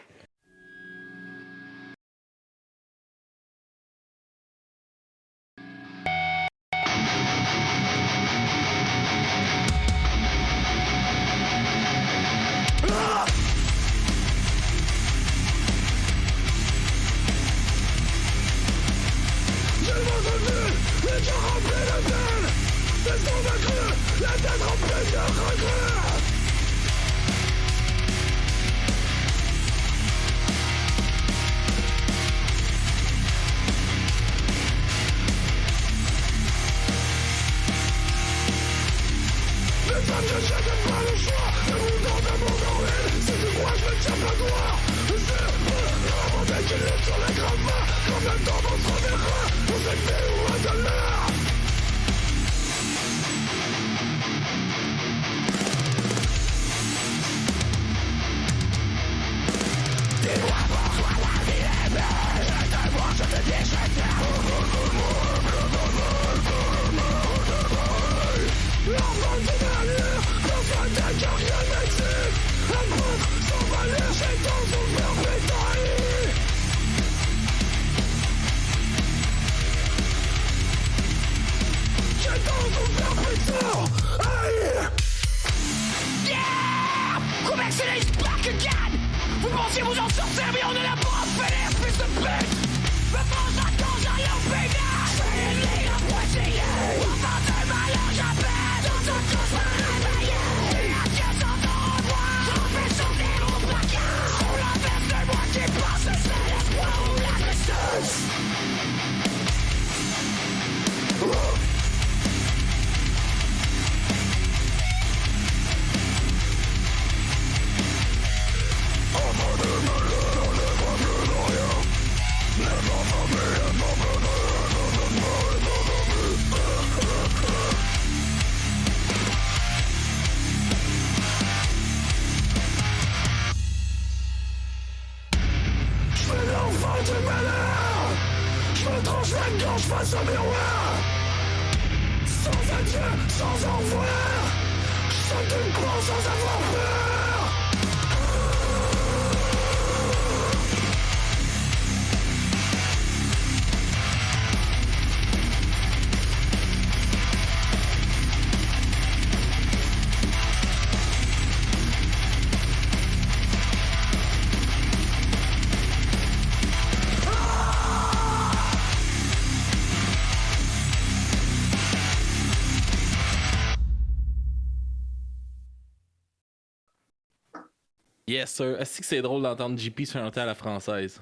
Yes, sir. Est-ce que c'est drôle d'entendre JP chanter à la française?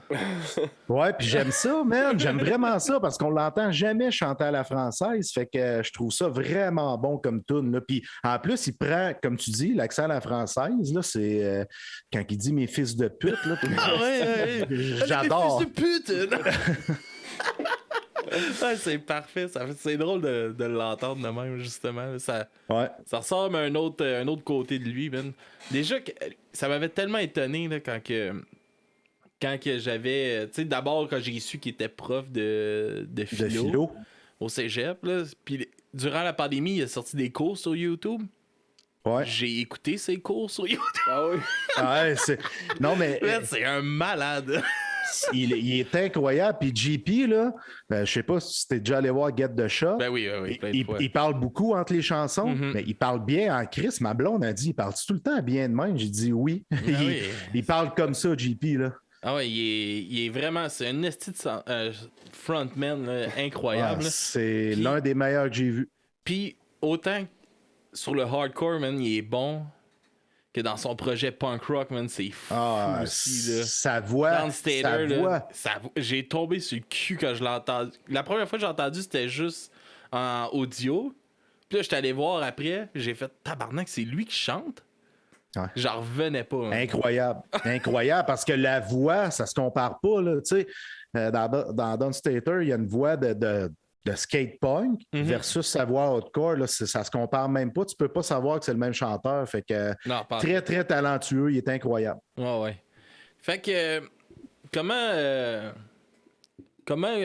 Ouais, puis j'aime ça, man. J'aime vraiment ça parce qu'on l'entend jamais chanter à la française. Fait que je trouve ça vraiment bon comme tune. Puis en plus, il prend, comme tu dis, l'accent à la française. Là, c'est quand il dit mes fils de pute. Là, Ah ouais. J'adore. Les fils de pute! Ouais, c'est parfait. C'est drôle de l'entendre de même, justement. Ça ressort mais un autre côté de lui, man. Déjà, ça m'avait tellement étonné là, quand que j'avais... Tu sais, d'abord, quand j'ai su qu'il était prof de philo au cégep, là, puis durant la pandémie, il a sorti des cours sur YouTube. Ouais. J'ai écouté ses cours sur YouTube. Ah oui? Ouais, non, mais... C'est un malade. Il est incroyable. Puis JP, là, je sais pas si tu es déjà allé voir Get the Shot. Ben oui, plein de fois. Il parle beaucoup entre les chansons, Mm-hmm. mais il parle bien en Chris. Ma blonde a dit, il parle tout le temps bien de même? J'ai dit oui. Il parle comme ça, JP, là. Ah ouais, il est vraiment... C'est un esti de frontman là, incroyable. C'est l'un des meilleurs que j'ai vu. Puis, autant sur le hardcore, man, il est bon... que dans son projet punk rock, man, c'est fou aussi, là. Sa voix, j'ai tombé sur le cul quand je l'ai entendu. La première fois que j'ai entendu, c'était juste en audio. Puis là, j'étais allé voir après, j'ai fait tabarnak, c'est lui qui chante. Ouais. J'en revenais pas. Hein. Incroyable. Incroyable, parce que la voix, ça se compare pas, là, tu sais. dans Don Stater, il y a une voix de skate punk versus sa voix hardcore. Là, ça se compare même pas. Tu peux pas savoir que c'est le même chanteur. Fait que Non, pas très, très talentueux. Il est incroyable. Ouais. Fait que,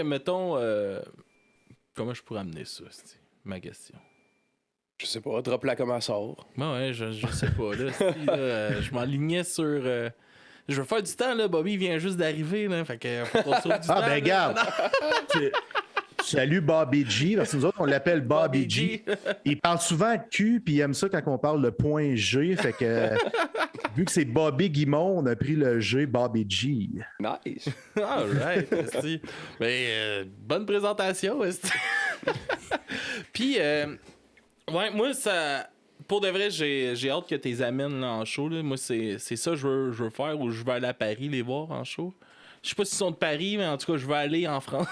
mettons, comment je pourrais amener ça, c'est ma question. Je sais pas, drop-la comme elle sort. Ouais, je sais pas. Là, je m'enlignais sur... je veux faire du temps, là. Bobby vient juste d'arriver, là. Fait que faut qu'on sauve du temps. Ben, garde. Salut Bobby G, parce que nous autres, on l'appelle Bobby G. Il parle souvent de Q, puis il aime ça quand on parle de point G. Fait que, vu que c'est Bobby Guimond, on a pris le G Bobby G. Nice. All right. Mais bonne présentation. Puis, ouais, moi, ça... Pour de vrai, j'ai hâte que tu les amènes là, en show. Là. Moi, c'est ça que je veux faire, ou je veux aller à Paris les voir en show. Je sais pas s'ils sont de Paris, mais en tout cas, je veux aller en France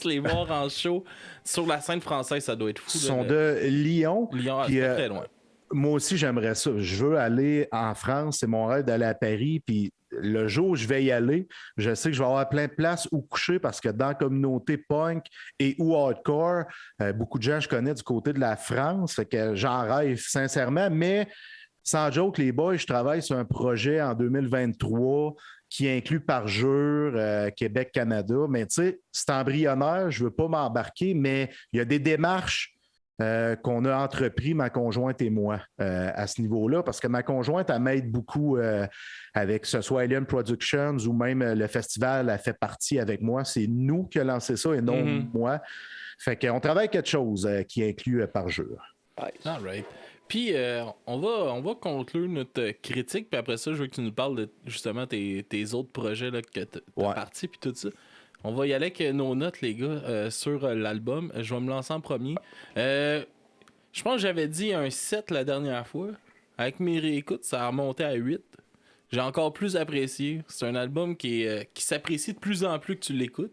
les voir en show. Sur la scène française, ça doit être fou. Ils sont de Lyon. Lyon, puis, c'est pas très loin. Moi aussi, j'aimerais ça. Je veux aller en France. C'est mon rêve d'aller à Paris. Puis le jour où je vais y aller, je sais que je vais avoir plein de places où coucher parce que dans la communauté punk et ou hardcore, beaucoup de gens je connais du côté de la France. Fait que j'en rêve sincèrement. Mais sans joke, les boys, je travaille sur un projet en 2023 qui inclut Parjure, Québec-Canada. Mais tu sais, c'est embryonnaire. Je ne veux pas m'embarquer, mais il y a des démarches qu'on a entrepris, ma conjointe et moi, à ce niveau-là, parce que ma conjointe, elle m'aide beaucoup avec, que ce soit Alien Productions ou même le festival, elle fait partie avec moi. C'est nous qui avons lancé ça et non moi. Fait qu'on travaille quelque chose qui inclut Parjure. All right. Puis, on va conclure notre critique, puis après ça, je veux que tu nous parles de, justement, tes autres projets là, que tu as partis, puis tout ça. On va y aller avec nos notes, les gars, sur l'album. Je vais me lancer en premier. Je pense que j'avais dit un 7 la dernière fois. Avec mes réécoutes, ça a remonté à 8. J'ai encore plus apprécié. C'est un album qui s'apprécie de plus en plus que tu l'écoutes.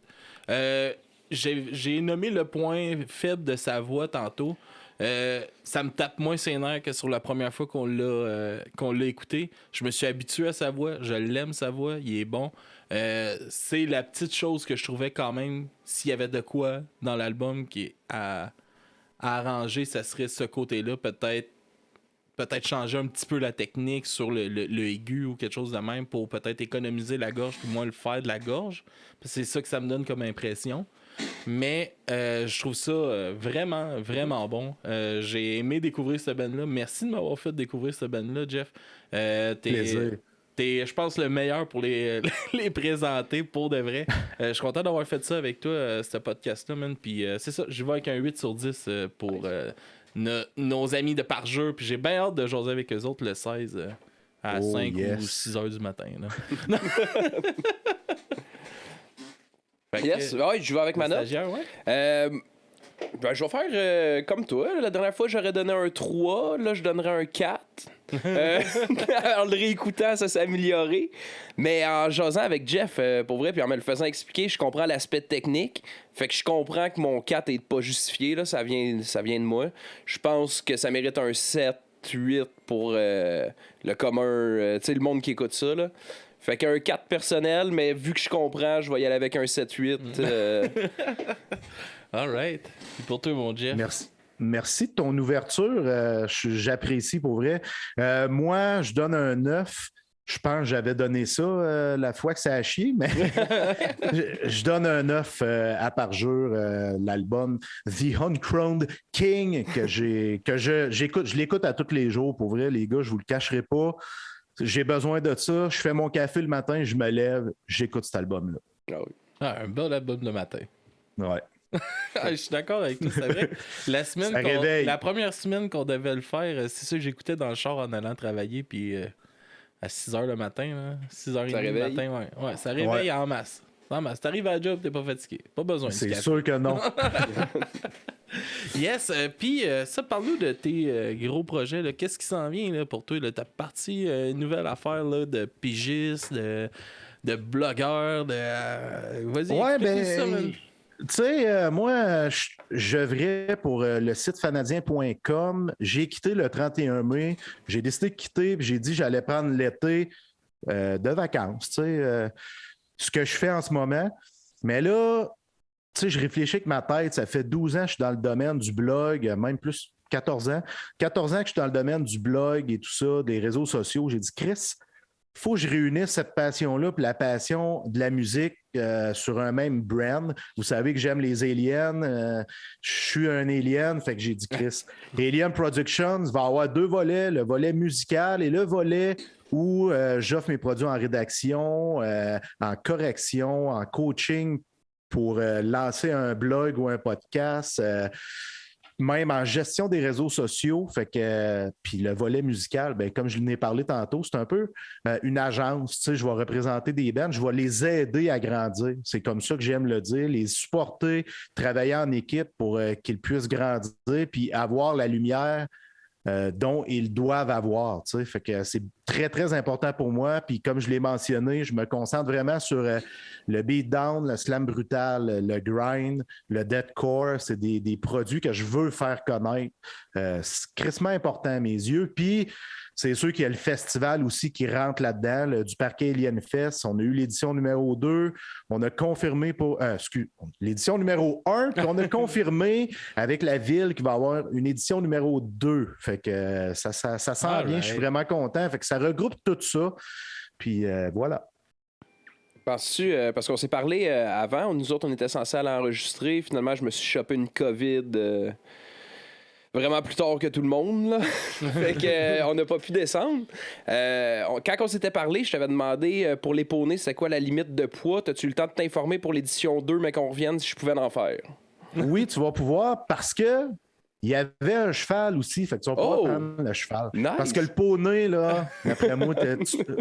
J'ai nommé le point faible de sa voix tantôt. Ça me tape moins ses nerfs que sur la première fois qu'on l'a écouté. Je me suis habitué à sa voix. Je l'aime, sa voix. Il est bon. C'est la petite chose que je trouvais quand même, s'il y avait de quoi dans l'album qui est à arranger, ça serait ce côté-là. Peut-être changer un petit peu la technique sur le aigu ou quelque chose de même pour peut-être économiser la gorge ou moins le faire de la gorge. C'est ça que ça me donne comme impression. Mais je trouve ça vraiment, vraiment bon. J'ai aimé découvrir cette band-là. Merci de m'avoir fait découvrir cette band-là, Jeff. Plaisir. T'es, je pense, le meilleur pour les présenter, pour de vrai. Je suis content d'avoir fait ça avec toi, ce podcast-là, man. Puis c'est ça, je vais avec un 8/10 pour nos amis de Parjure. Puis j'ai bien hâte de jaser avec eux autres le 16 à 5 ou 6 heures du matin. Là. Yes, ouais, je vais avec ma note. Ouais. Je vais faire comme toi. La dernière fois, j'aurais donné un 3. Là, je donnerais un 4. En le réécoutant, ça s'est amélioré. Mais en jasant avec Jeff, pour vrai, puis en me le faisant expliquer, je comprends l'aspect technique. Fait que je comprends que mon 4 n'est pas justifié. Là, ça vient de moi. Je pense que ça mérite un 7, 8 pour le commun, tu sais, le monde qui écoute ça. Là. Fait qu'un 4 personnel, mais vu que je comprends, je vais y aller avec un 7-8. All right. Et pour toi, mon Jeff. Merci de ton ouverture. J'apprécie pour vrai. Moi, je donne un 9. Je pense que j'avais donné ça la fois que ça a chié, mais je donne un 9 à Parjure, l'album The Uncrowned King, que j'écoute. Je l'écoute à tous les jours, pour vrai, les gars, je vous le cacherai pas. J'ai besoin de ça. Je fais mon café le matin, je me lève, j'écoute cet album-là. Un bel album de matin. Ouais. Je suis d'accord avec toi, c'est vrai. La première semaine qu'on devait le faire, c'est ça que j'écoutais dans le char en allant travailler, puis à 6h le matin, là, 6h30 le matin, ouais, ça réveille en masse. En masse. T'arrives à la job, t'es pas fatigué. Pas besoin de C'est sûr que non. Yes, puis ça, parle-nous de tes gros projets. Là. Qu'est-ce qui s'en vient là, pour toi? T'as parti une nouvelle affaire là, de pigiste, de blogueur, de... Vas-y, explique-nous ça, man. Tu sais, moi, je j'œuvrais pour le site fanadien.com. J'ai quitté le 31 mai. J'ai décidé de quitter, puis j'ai dit que j'allais prendre l'été de vacances. Tu sais, ce que je fais en ce moment. Mais là, tu sais, je réfléchis avec ma tête. Ça fait 12 ans que je suis dans le domaine du blog, même plus 14 ans. 14 ans que je suis dans le domaine du blog et tout ça, des réseaux sociaux. J'ai dit, Chris, il faut que je réunisse cette passion-là puis la passion de la musique sur un même brand. Vous savez que j'aime les aliens. Je suis un alien, fait que j'ai dit Chris. Alien Productions va avoir 2 volets, le volet musical et le volet où j'offre mes produits en rédaction, en correction, en coaching pour lancer un blog ou un podcast. Même en gestion des réseaux sociaux, fait que puis le volet musical, ben, comme je l'ai parlé tantôt, c'est un peu une agence. Tu sais, je vais représenter des bands, je vais les aider à grandir. C'est comme ça que j'aime le dire, les supporter, travailler en équipe pour qu'ils puissent grandir puis avoir la lumière dont ils doivent avoir. Tu sais. Fait que c'est très, très important pour moi. Puis comme je l'ai mentionné, je me concentre vraiment sur le beatdown, le slam brutal, le grind, le deathcore. C'est des produits que je veux faire connaître. C'est crissement important à mes yeux. Puis c'est sûr qu'il y a le festival aussi qui rentre là-dedans, du Parquet Alien Fest. On a eu l'édition numéro 2. On a confirmé pour... l'édition numéro 1, puis on a confirmé avec la ville qu'il va y avoir une édition numéro 2. Fait que ça sent bien. Je suis vraiment content. Fait que ça regroupe tout ça. Puis voilà. Parce qu'on s'est parlé avant, nous autres, on était censés aller enregistrer. Finalement, je me suis chopé une COVID... vraiment plus tard que tout le monde, là. Fait qu'on n'a pas pu descendre. Quand on s'était parlé, je t'avais demandé pour les poneys, c'est quoi la limite de poids? T'as-tu eu le temps de t'informer pour l'édition 2, mais qu'on revienne si je pouvais en faire? Oui, tu vas pouvoir parce que il y avait un cheval aussi, fait que tu vas pouvoir prendre le cheval. Nice. Parce que le poney, là,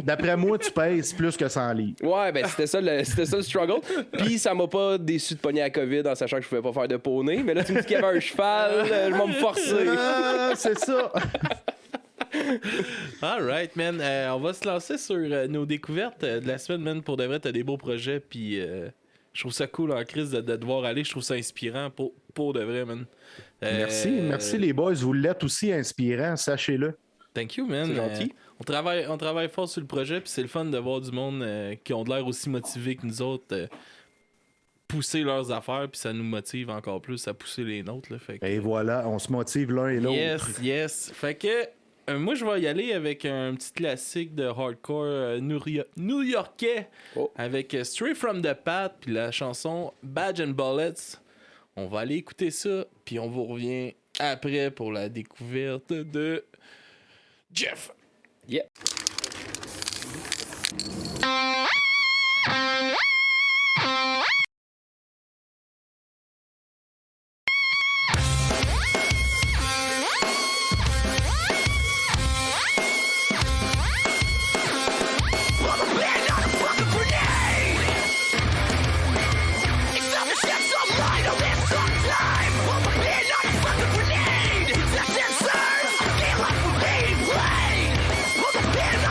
d'après moi, tu pèses plus que 100 livres. Ouais, ben c'était ça le struggle. Puis ça m'a pas déçu de pogner la COVID en sachant que je pouvais pas faire de poney. Mais là, tu me dis qu'il y avait un cheval, je vais me forcer. C'est ça. All right, man. On va se lancer sur nos découvertes de la semaine, man. Pour de vrai, t'as des beaux projets, puis je trouve ça cool en crise de te voir aller. Je trouve ça inspirant pour de vrai, man. Merci les boys. Vous l'êtes aussi inspirant, sachez-le. Thank you, man. C'est gentil. On travaille fort sur le projet, puis c'est le fun de voir du monde qui ont de l'air aussi motivés que nous autres pousser leurs affaires, puis ça nous motive encore plus à pousser les nôtres. Là, fait que... Et voilà, on se motive l'un et l'autre. Yes. Fait que moi, je vais y aller avec un petit classique de hardcore new-yorkais avec Straight from the Path, puis la chanson Badge and Bullets. On va aller écouter ça, puis on vous revient après pour la découverte de Jeff. Yeah. Being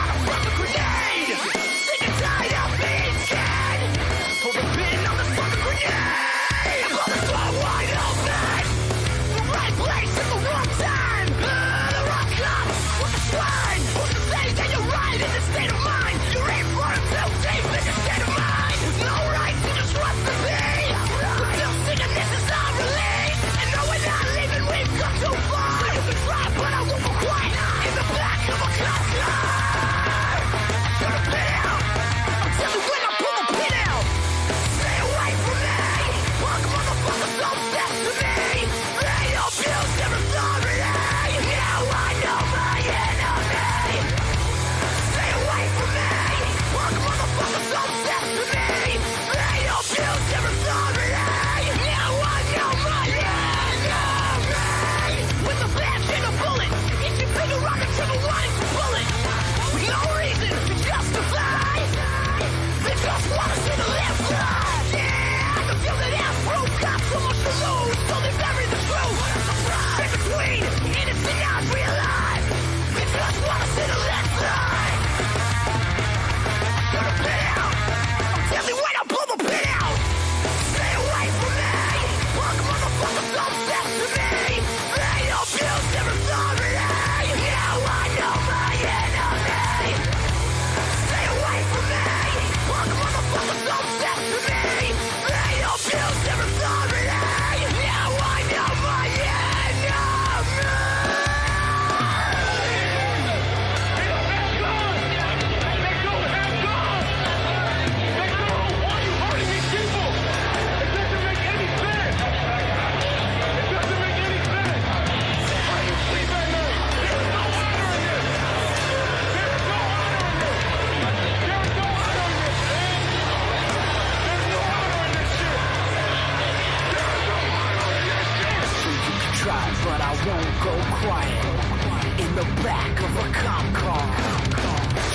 in the back of a cop car.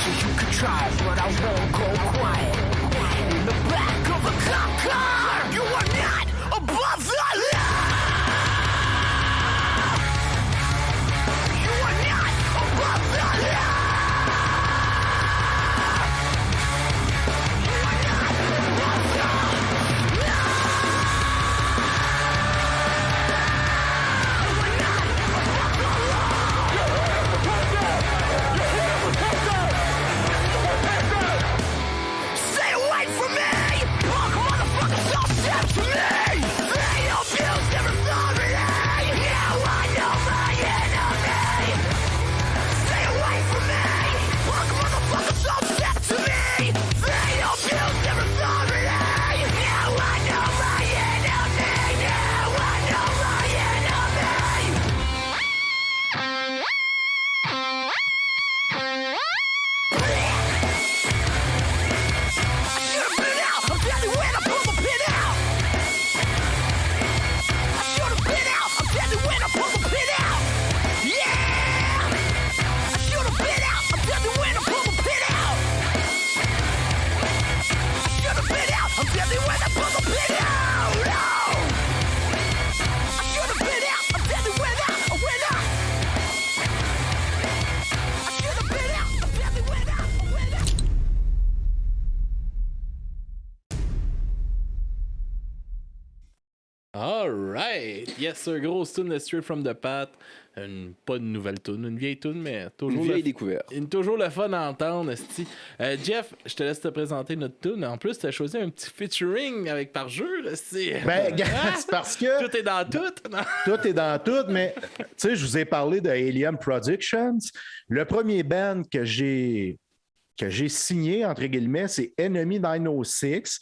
So you can try, but I won't go quiet. In the back of a cop car, you are not above the law. You are not above the law. Stay away from me! Punk motherfuckers don't step to me! They abuse never thought me! Now I know my enemy! Stay away from me! Punk motherfuckers don't step to me! They abuse never thought me! Now I know my enemy! Now I know my enemy! Should've been out. I'm telling you when I pull the pin out. I should've been out. I'm telling you when I pull the pin out. Yeah. I should've been out. I'm telling you when I pull the pin out. I should've been out. I'm telling you when I pull the pin out. No. I should've been out. I'm telling you when I went out. I should've been out. I'm telling you when I went out. Alright! Yes, sir, grosse tune de Straight from the Path. Pas une nouvelle tune, une vieille tune, mais toujours, Une vieille découverte. toujours le fun à entendre, esti. Jeff, je te laisse te présenter notre tune. En plus, tu as choisi un petit featuring avec Parjeu, là, c'est... Ben, c'est parce que Tout est dans tout. Non? tout est dans tout, mais tu sais, je vous ai parlé de Alien Productions. Le premier band que j'ai signé, entre guillemets, c'est Enemy 906.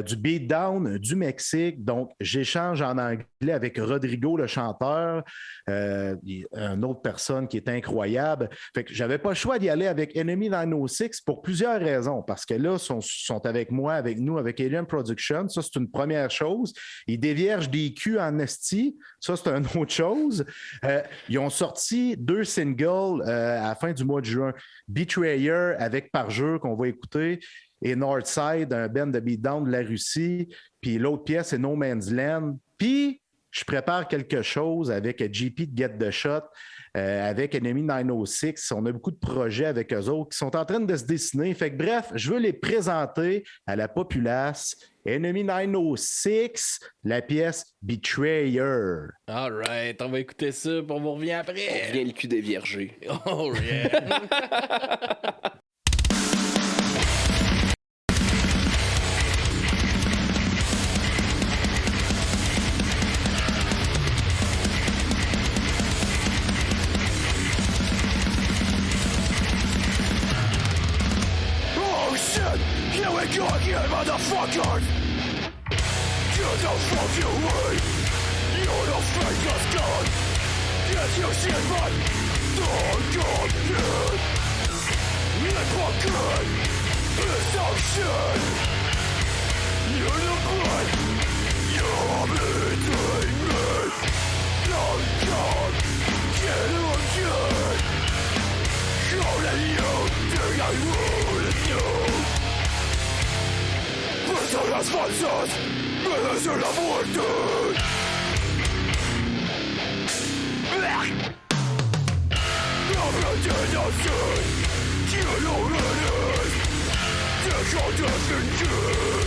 Du beatdown du Mexique. Donc, j'échange en anglais avec Rodrigo, le chanteur, une autre personne qui est incroyable. Fait que j'avais pas le choix d'y aller avec Enemy 906 pour plusieurs raisons. Parce que là, ils sont avec moi, avec nous, avec Alien Productions. Ça, c'est une première chose. Ils déviergent des culs en esti. Ça, c'est une autre chose. Ils ont sorti 2 singles à la fin du mois de juin. Betrayer avec Parjeu, qu'on va écouter, et Northside, un band de beatdown de la Russie. Puis l'autre pièce, c'est No Man's Land. Puis, je prépare quelque chose avec JP de Get the Shot, avec Enemy 906. On a beaucoup de projets avec eux autres qui sont en train de se dessiner. Fait que bref, je veux les présenter à la populace. Enemy 906, la pièce Betrayer. Alright, on va écouter ça, puis on vous revient après. On vient le cul déviergé. Oh yeah! Oh shit! Here we go again, motherfuckers! Get the fuck away! You're the faceless god! Get your shit back! Don't come here! Hypocrite! Deception! You're the blood! You're betraying me! Don't come! Get on good! Show that you think I wouldn't know! Personas falsas merecen la muerte. No pretendo ser quien no eres. Deja de fingir.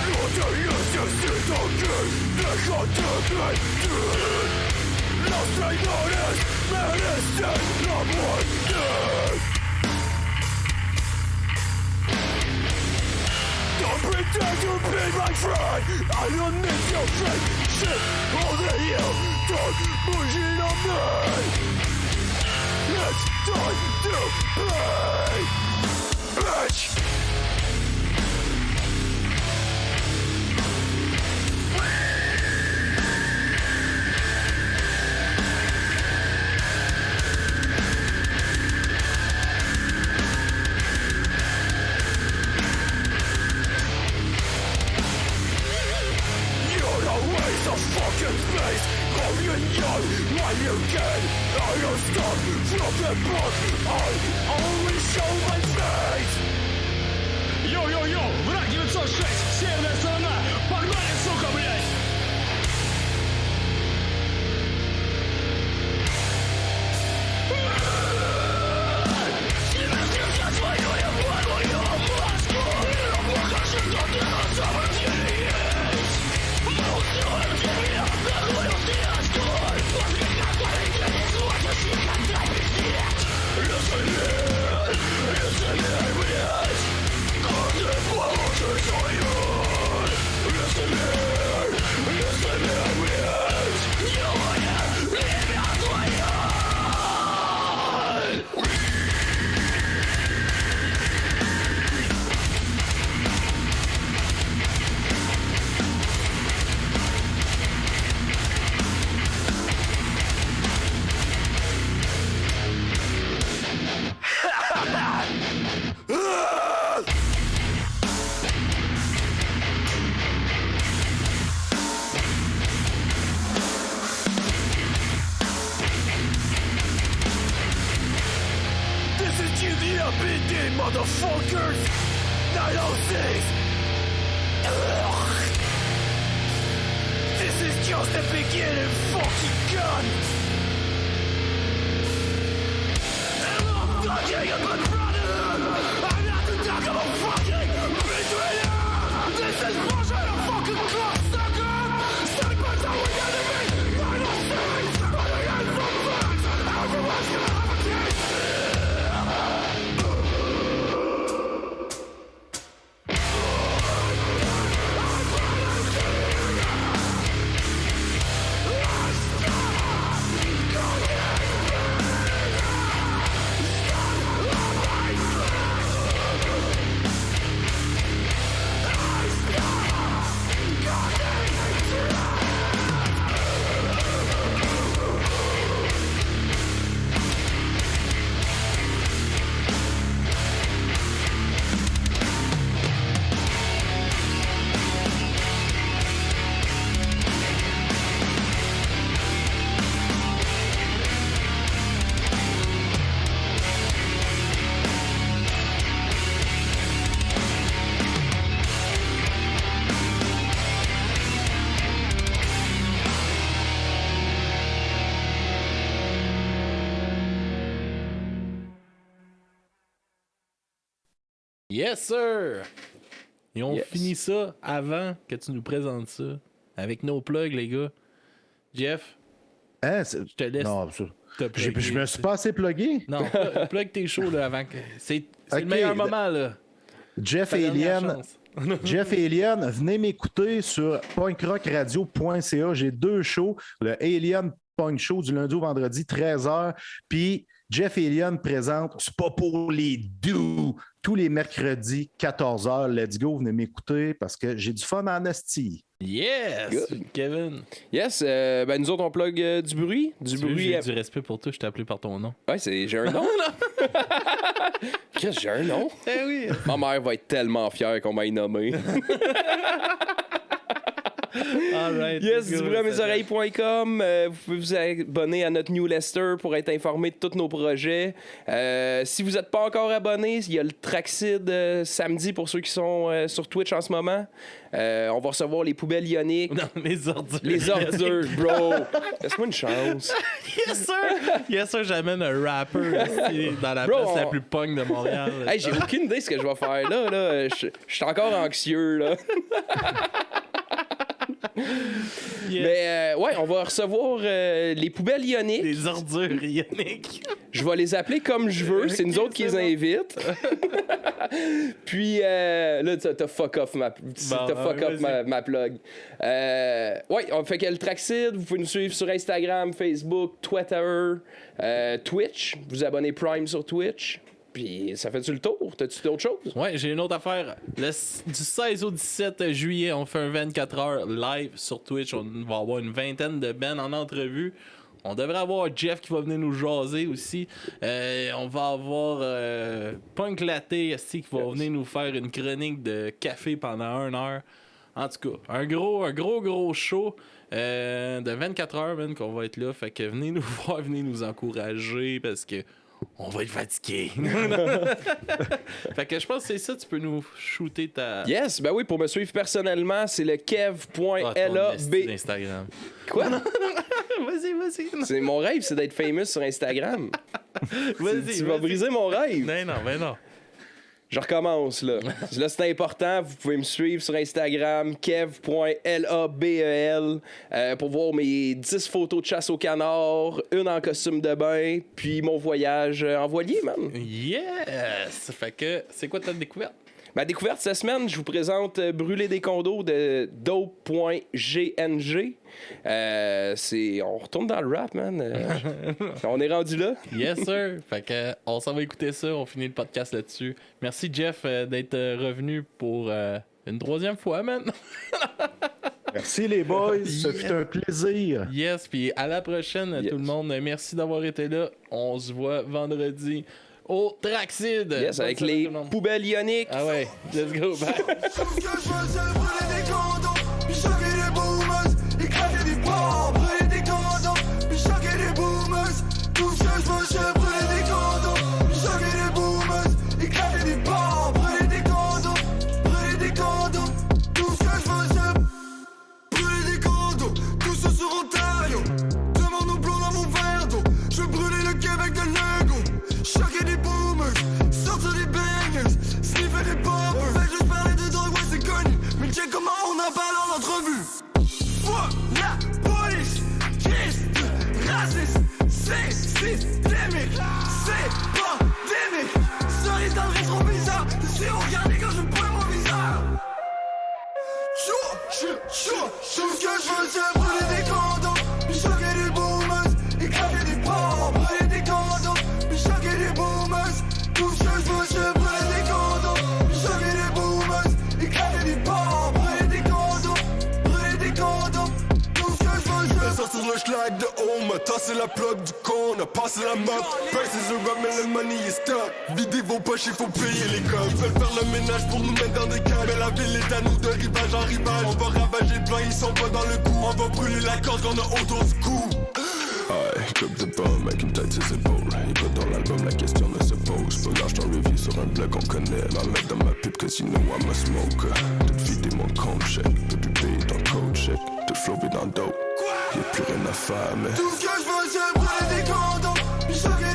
No te necesito que deja de mentir. Los traidores merecen la muerte. Don't pretend to be my friend. I don't need your friendship. Only you don't bullshit on me. It's time to play, bitch. You're a waste of fucking space. Only you, why you you can. I am stuck from the book. I only show my face. Йо-йо-йо, враг 906, северная сторона. Погнали, сука, блядь! Motherfuckers! 906! Ugh. This is just the beginning, fucking gun! And I'm fucking a good brother! I'm not the dog of a fucking betrayer! This is bullshit, a fucking cocksucker! Stuck by our enemy! 906! Running in from facts! Everyone's gonna have a case! Yes, sir! Et on Yes. finit ça avant que tu nous présentes ça. Avec nos plugs, les gars. Jeff, Hein, je te laisse non, te plugger. je me suis pas assez plugué. Non, plug tes shows là, avant que. C'est Ok, le meilleur moment, là. Jeff Ta dernière Alien, chance. Jeff Alien, venez m'écouter sur punkrockradio.ca. J'ai 2 shows. Le Alien Punk Show du lundi au vendredi, 13h. Puis Jeff Alien présente C'est pas pour les doux tous les mercredis, 14h. Let's go, venez m'écouter parce que j'ai du fun en asti. Yes! Good. Kevin. Yes, ben nous autres, on plug du bruit. Du Tu veux, bruit. j'ai du respect pour toi, je t'ai appelé par ton nom. Ouais, j'ai un nom. Qu'est-ce que j'ai un nom? Eh oui! Ma mère va être tellement fière qu'on m'ait nommé. Alright. Yes, dubruitàmesoreilles.com. Vous pouvez vous abonner à notre newsletter pour être informé de tous nos projets. Si vous n'êtes pas encore abonné, il y a le Traxid samedi pour ceux qui sont sur Twitch en ce moment. On va recevoir les poubelles ioniques. Non, les ordures. Les ordures, bro. Laisse-moi une chance. Yes, sir! Yes, sir, j'amène un rapper ici, dans la Bro, place la plus punk de Montréal. Hey, j'ai aucune idée de ce que je vais faire là. Je suis encore anxieux, là. Yeah. Mais ouais, on va recevoir les poubelles ioniques. Les ordures ioniques. Je vais les appeler comme je veux. C'est nous autres qui les invitent. Puis là, t'as fuck off ma plug. Ouais, on fait que le Traxid, vous pouvez nous suivre sur Instagram, Facebook, Twitter, Twitch. Vous abonnez Prime sur Twitch. Puis ça fait-tu le tour? T'as-tu d'autres choses? Ouais, j'ai une autre affaire. Du 16 au 17 juillet, on fait un 24 heures live sur Twitch. On va avoir une vingtaine de bands en entrevue. On devrait avoir Jeff qui va venir nous jaser aussi. On va avoir Punk Latte qui va venir nous faire une chronique de café pendant 1 heure. En tout cas, un gros show de 24 heures, man, qu'on va être là. Fait que venez nous voir, venez nous encourager parce que on va être fatigués. Fait que je pense que c'est ça, tu peux nous shooter ta... Yes, ben oui, pour me suivre personnellement, c'est le kev.lab. Instagram. Quoi? Vas-y. C'est mon rêve, c'est d'être famous sur Instagram. Tu vas briser mon rêve. Non. Je recommence, là. Là, c'est important. Vous pouvez me suivre sur Instagram, kev.label, pour voir mes 10 photos de chasse au canard, une en costume de bain, puis mon voyage en voilier, man. Yes! Fait que, c'est quoi ta découverte? Ma découverte cette semaine, je vous présente Brûler des condos de dope.gng. On retourne dans le rap, man. On est rendu là. Yes, sir. Fait que, on s'en va écouter ça. On finit le podcast là-dessus. Merci, Jeff, d'être revenu pour une 3e fois, man. Merci, les boys. Ça fut un plaisir. Yes, puis à la prochaine, tout le monde. Merci d'avoir été là. On se voit vendredi au Traxide. Yes, Bonne avec soirée, les tout le monde. poubelles ioniques. Ah ouais, let's go, bye. Tout ce que je veux, c'est brûler des condos, puis choquer les boomers, éclater des bombes, brûler des condos, puis choquer les boomers. Tout ce que je veux, c'est brûler des condos, puis choquer les boomers, éclater des bombes, brûler des condos, brûler des condos. Tout ce que je veux, c'est brûler des condos, tout ça sur Ontario. Demande au blond dans mon verre d'eau, je veux brûler le Québec de Lego, choquer des boomers, sortir des bangers, sniffer des poppers. Fait juste parler de drogue, ouais c'est connu, mais check comment on en parle en entrevue. Fuck la police, kiss, raciste, c'est systémique, c'est pandémique. Cerise dans le rétro bizarre, si on regarde quand je pointe mon visage. Chaud, tout ce que je veux c'est brûler des condos, puis choquer des boomers, éclater des bombes, brûler des condos, puis choquer des boomers. Tout ce que je veux c'est brûler des condos, puis choquer des boomers, éclater des bombes, brûler des condos, brûler des condos. Tout ce que je veux c'est sortir le schlag de home, tasser la plug du con, on a passé la map. Price is a rock, mais le money is stuck. Videz vos poches, il faut payer les cops. Veulent faire le ménage pour nous mettre dans des cages, mais la ville est à nous de rivage en rivage. On va ravager le plan, ils sont pas dans le coup. On va brûler la corde qu'on a autour du cou. Ouais, club de pommes avec une tête ses épaules. Et pas dans l'album, la question ne se pose. Pas lâche ton review sur un blog qu'on connaît. La mettre dans ma pipe, cause you know I'm a smoker. Tout vider mon compte check, tout payer ton code check. Tout flower dans le dos. Y'a plus rien à faire, mais Tout ce que je veux c'est brûler des condos, puis choquer